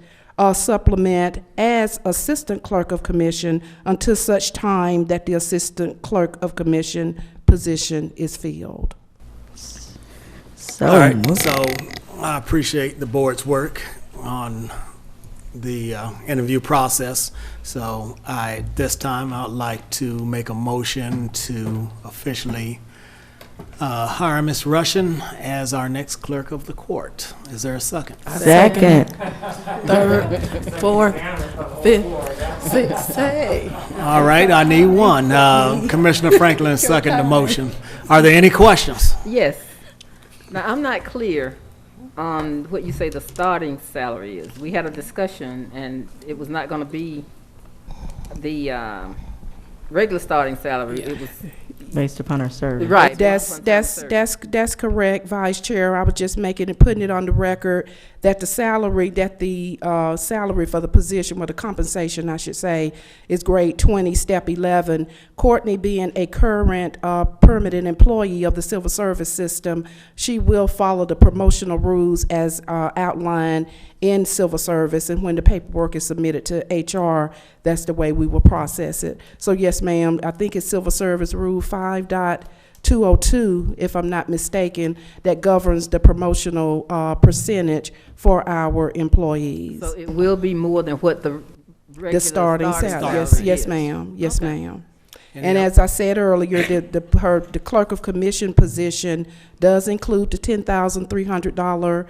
supplement as Assistant Clerk of Commission until such time that the Assistant Clerk of Commission position is filled. All right, so I appreciate the board's work on the interview process. So this time, I'd like to make a motion to officially hire Ms. Russian as our next clerk of the court. Is there a second? Second. Third, fourth, fifth, sixth, hey. All right, I need one. Commissioner Franklin second the motion. Are there any questions? Yes. Now, I'm not clear on what you say the starting salary is. We had a discussion, and it was not going to be the regular starting salary. It was Based upon our service. right. That's correct, Vice Chair. I was just putting it on the record that the salary for the position, or the compensation, I should say, is grade 20, step 11. Courtney, being a current permanent employee of the civil service system, she will follow the promotional rules as outlined in civil service, and when the paperwork is submitted to HR, that's the way we will process it. So yes, ma'am, I think it's Civil Service Rule 5.202, if I'm not mistaken, that governs the promotional percentage for our employees. So it will be more than what the regular The starting salary, yes, is. ma'am, yes, Okay. ma'am. And as I said earlier, the clerk of commission position does include the $10,300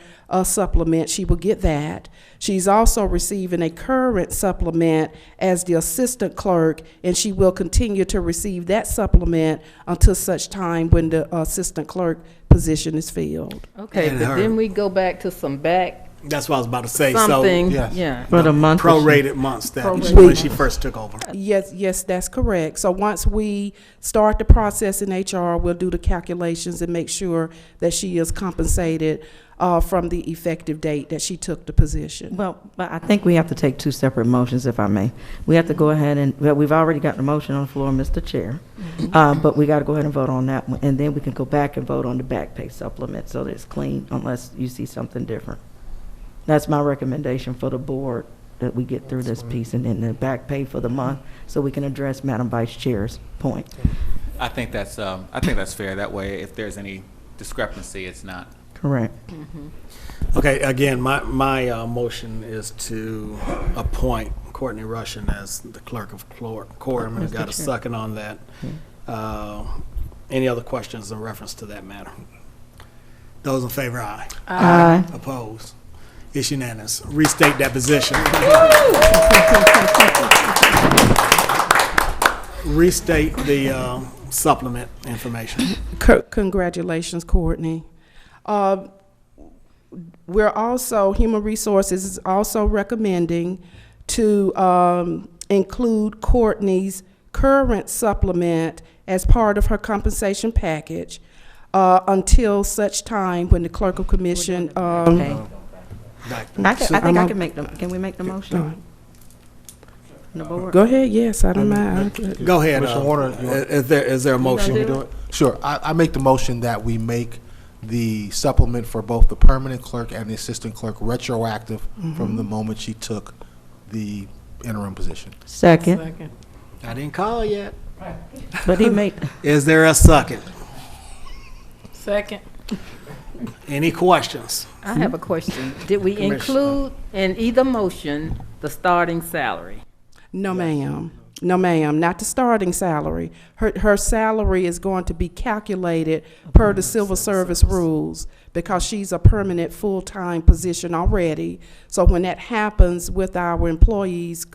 supplement. She will get that. She's also receiving a current supplement as the assistant clerk, and she will continue to receive that supplement until such time when the assistant clerk position is filled. Okay, And but her- then we go back to some back That's what I was about to say. something. Yes. Yeah. For the month. Prorated months that Prorated when months. she first took over. Yes, that's correct. So once we start the process in HR, we'll do the calculations and make sure that she is compensated from the effective date that she took the position. Well, but I think we have to take two separate motions, if I may. We have to go ahead and, well, we've already got the motion on the floor, Mr. Chair. But we got to go ahead and vote on that one, and then we can go back and vote on the back pay supplement so that it's clean, unless you see something different. That's my recommendation for the board, that we get through this piece, and then the back pay for the month, so we can address Madam Vice Chair's point. I think that's fair. That way, if there's any discrepancy, it's not. Correct. Okay, again, my motion is to appoint Courtney Russian as the clerk of court. I'm going to got a second on that. Any other questions in reference to that matter? Those in favor, aye. Aye. Opposed? It's unanimous. Restate that position. Restate the supplement information. Congratulations, Courtney. We're also, Human Resources is also recommending to include Courtney's current supplement as part of her compensation package until such time when the clerk of commission. Okay. I think I can make them. Can we make the motion? The board? Go ahead, yes, I don't mind. Go ahead. Commissioner Warner, Is there a motion? Can we do it? Sure. I make the motion that we make the supplement for both the permanent clerk and the assistant clerk retroactive from the moment she took the interim position. Second. I didn't call yet. But he made, Is there a second? Second. Any questions? I have a question. Did we include in either motion the starting salary? No, ma'am. No, ma'am, not the starting salary. Her salary is going to be calculated per the civil service rules because she's a permanent full-time position already. So when that happens with our employees,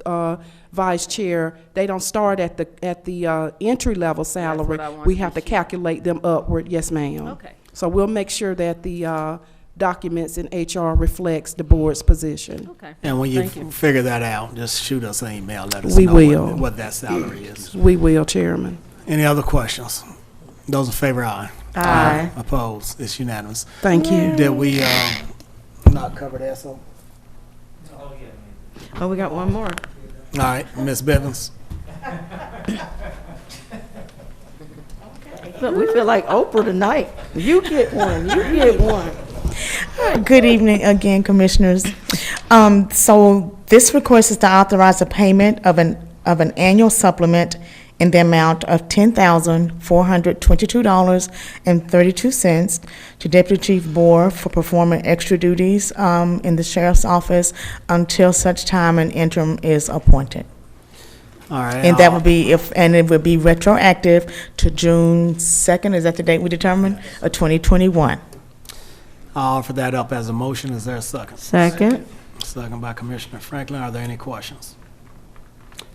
Vice Chair, they don't start at the entry-level salary. That's what I wanted We to have to be sure. calculate them upward, yes, ma'am. Okay. So we'll make sure that the documents in HR reflects the board's position. Okay. And when you Thank you. figure that out, just shoot us an email. Let us We know will. what that salary is. We will, Chairman. Any other questions? Those in favor, aye. Aye. Opposed? It's unanimous. Thank you. Did we not cover that? So, oh, we got one more. all right, Ms. Bivens. Look, we feel like Oprah tonight. You get one. You get one. Good evening again, Commissioners. So this request is to authorize the payment of an annual supplement in the amount of $10,422.32 to Deputy Chief Bohr for performing extra duties in the Sheriff's Office until such time an interim is appointed. All right. And that would be it would be retroactive to June 2nd, is that the date we determined, of 2021. I'll offer that up as a motion. Is there a second? Second. Second by Commissioner Franklin. Are there any questions?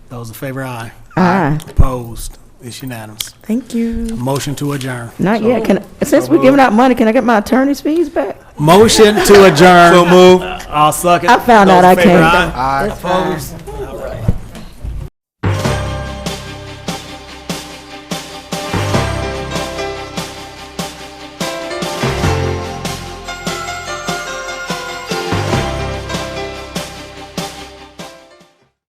Those in favor, aye. Aye. Opposed? It's unanimous. Thank you. Motion to adjourn. Not yet. Since we're giving out money, can I get my attorney's fees back? Motion to adjourn. So move. I'll second. I found out Those I in favor, can't. aye. Opposed?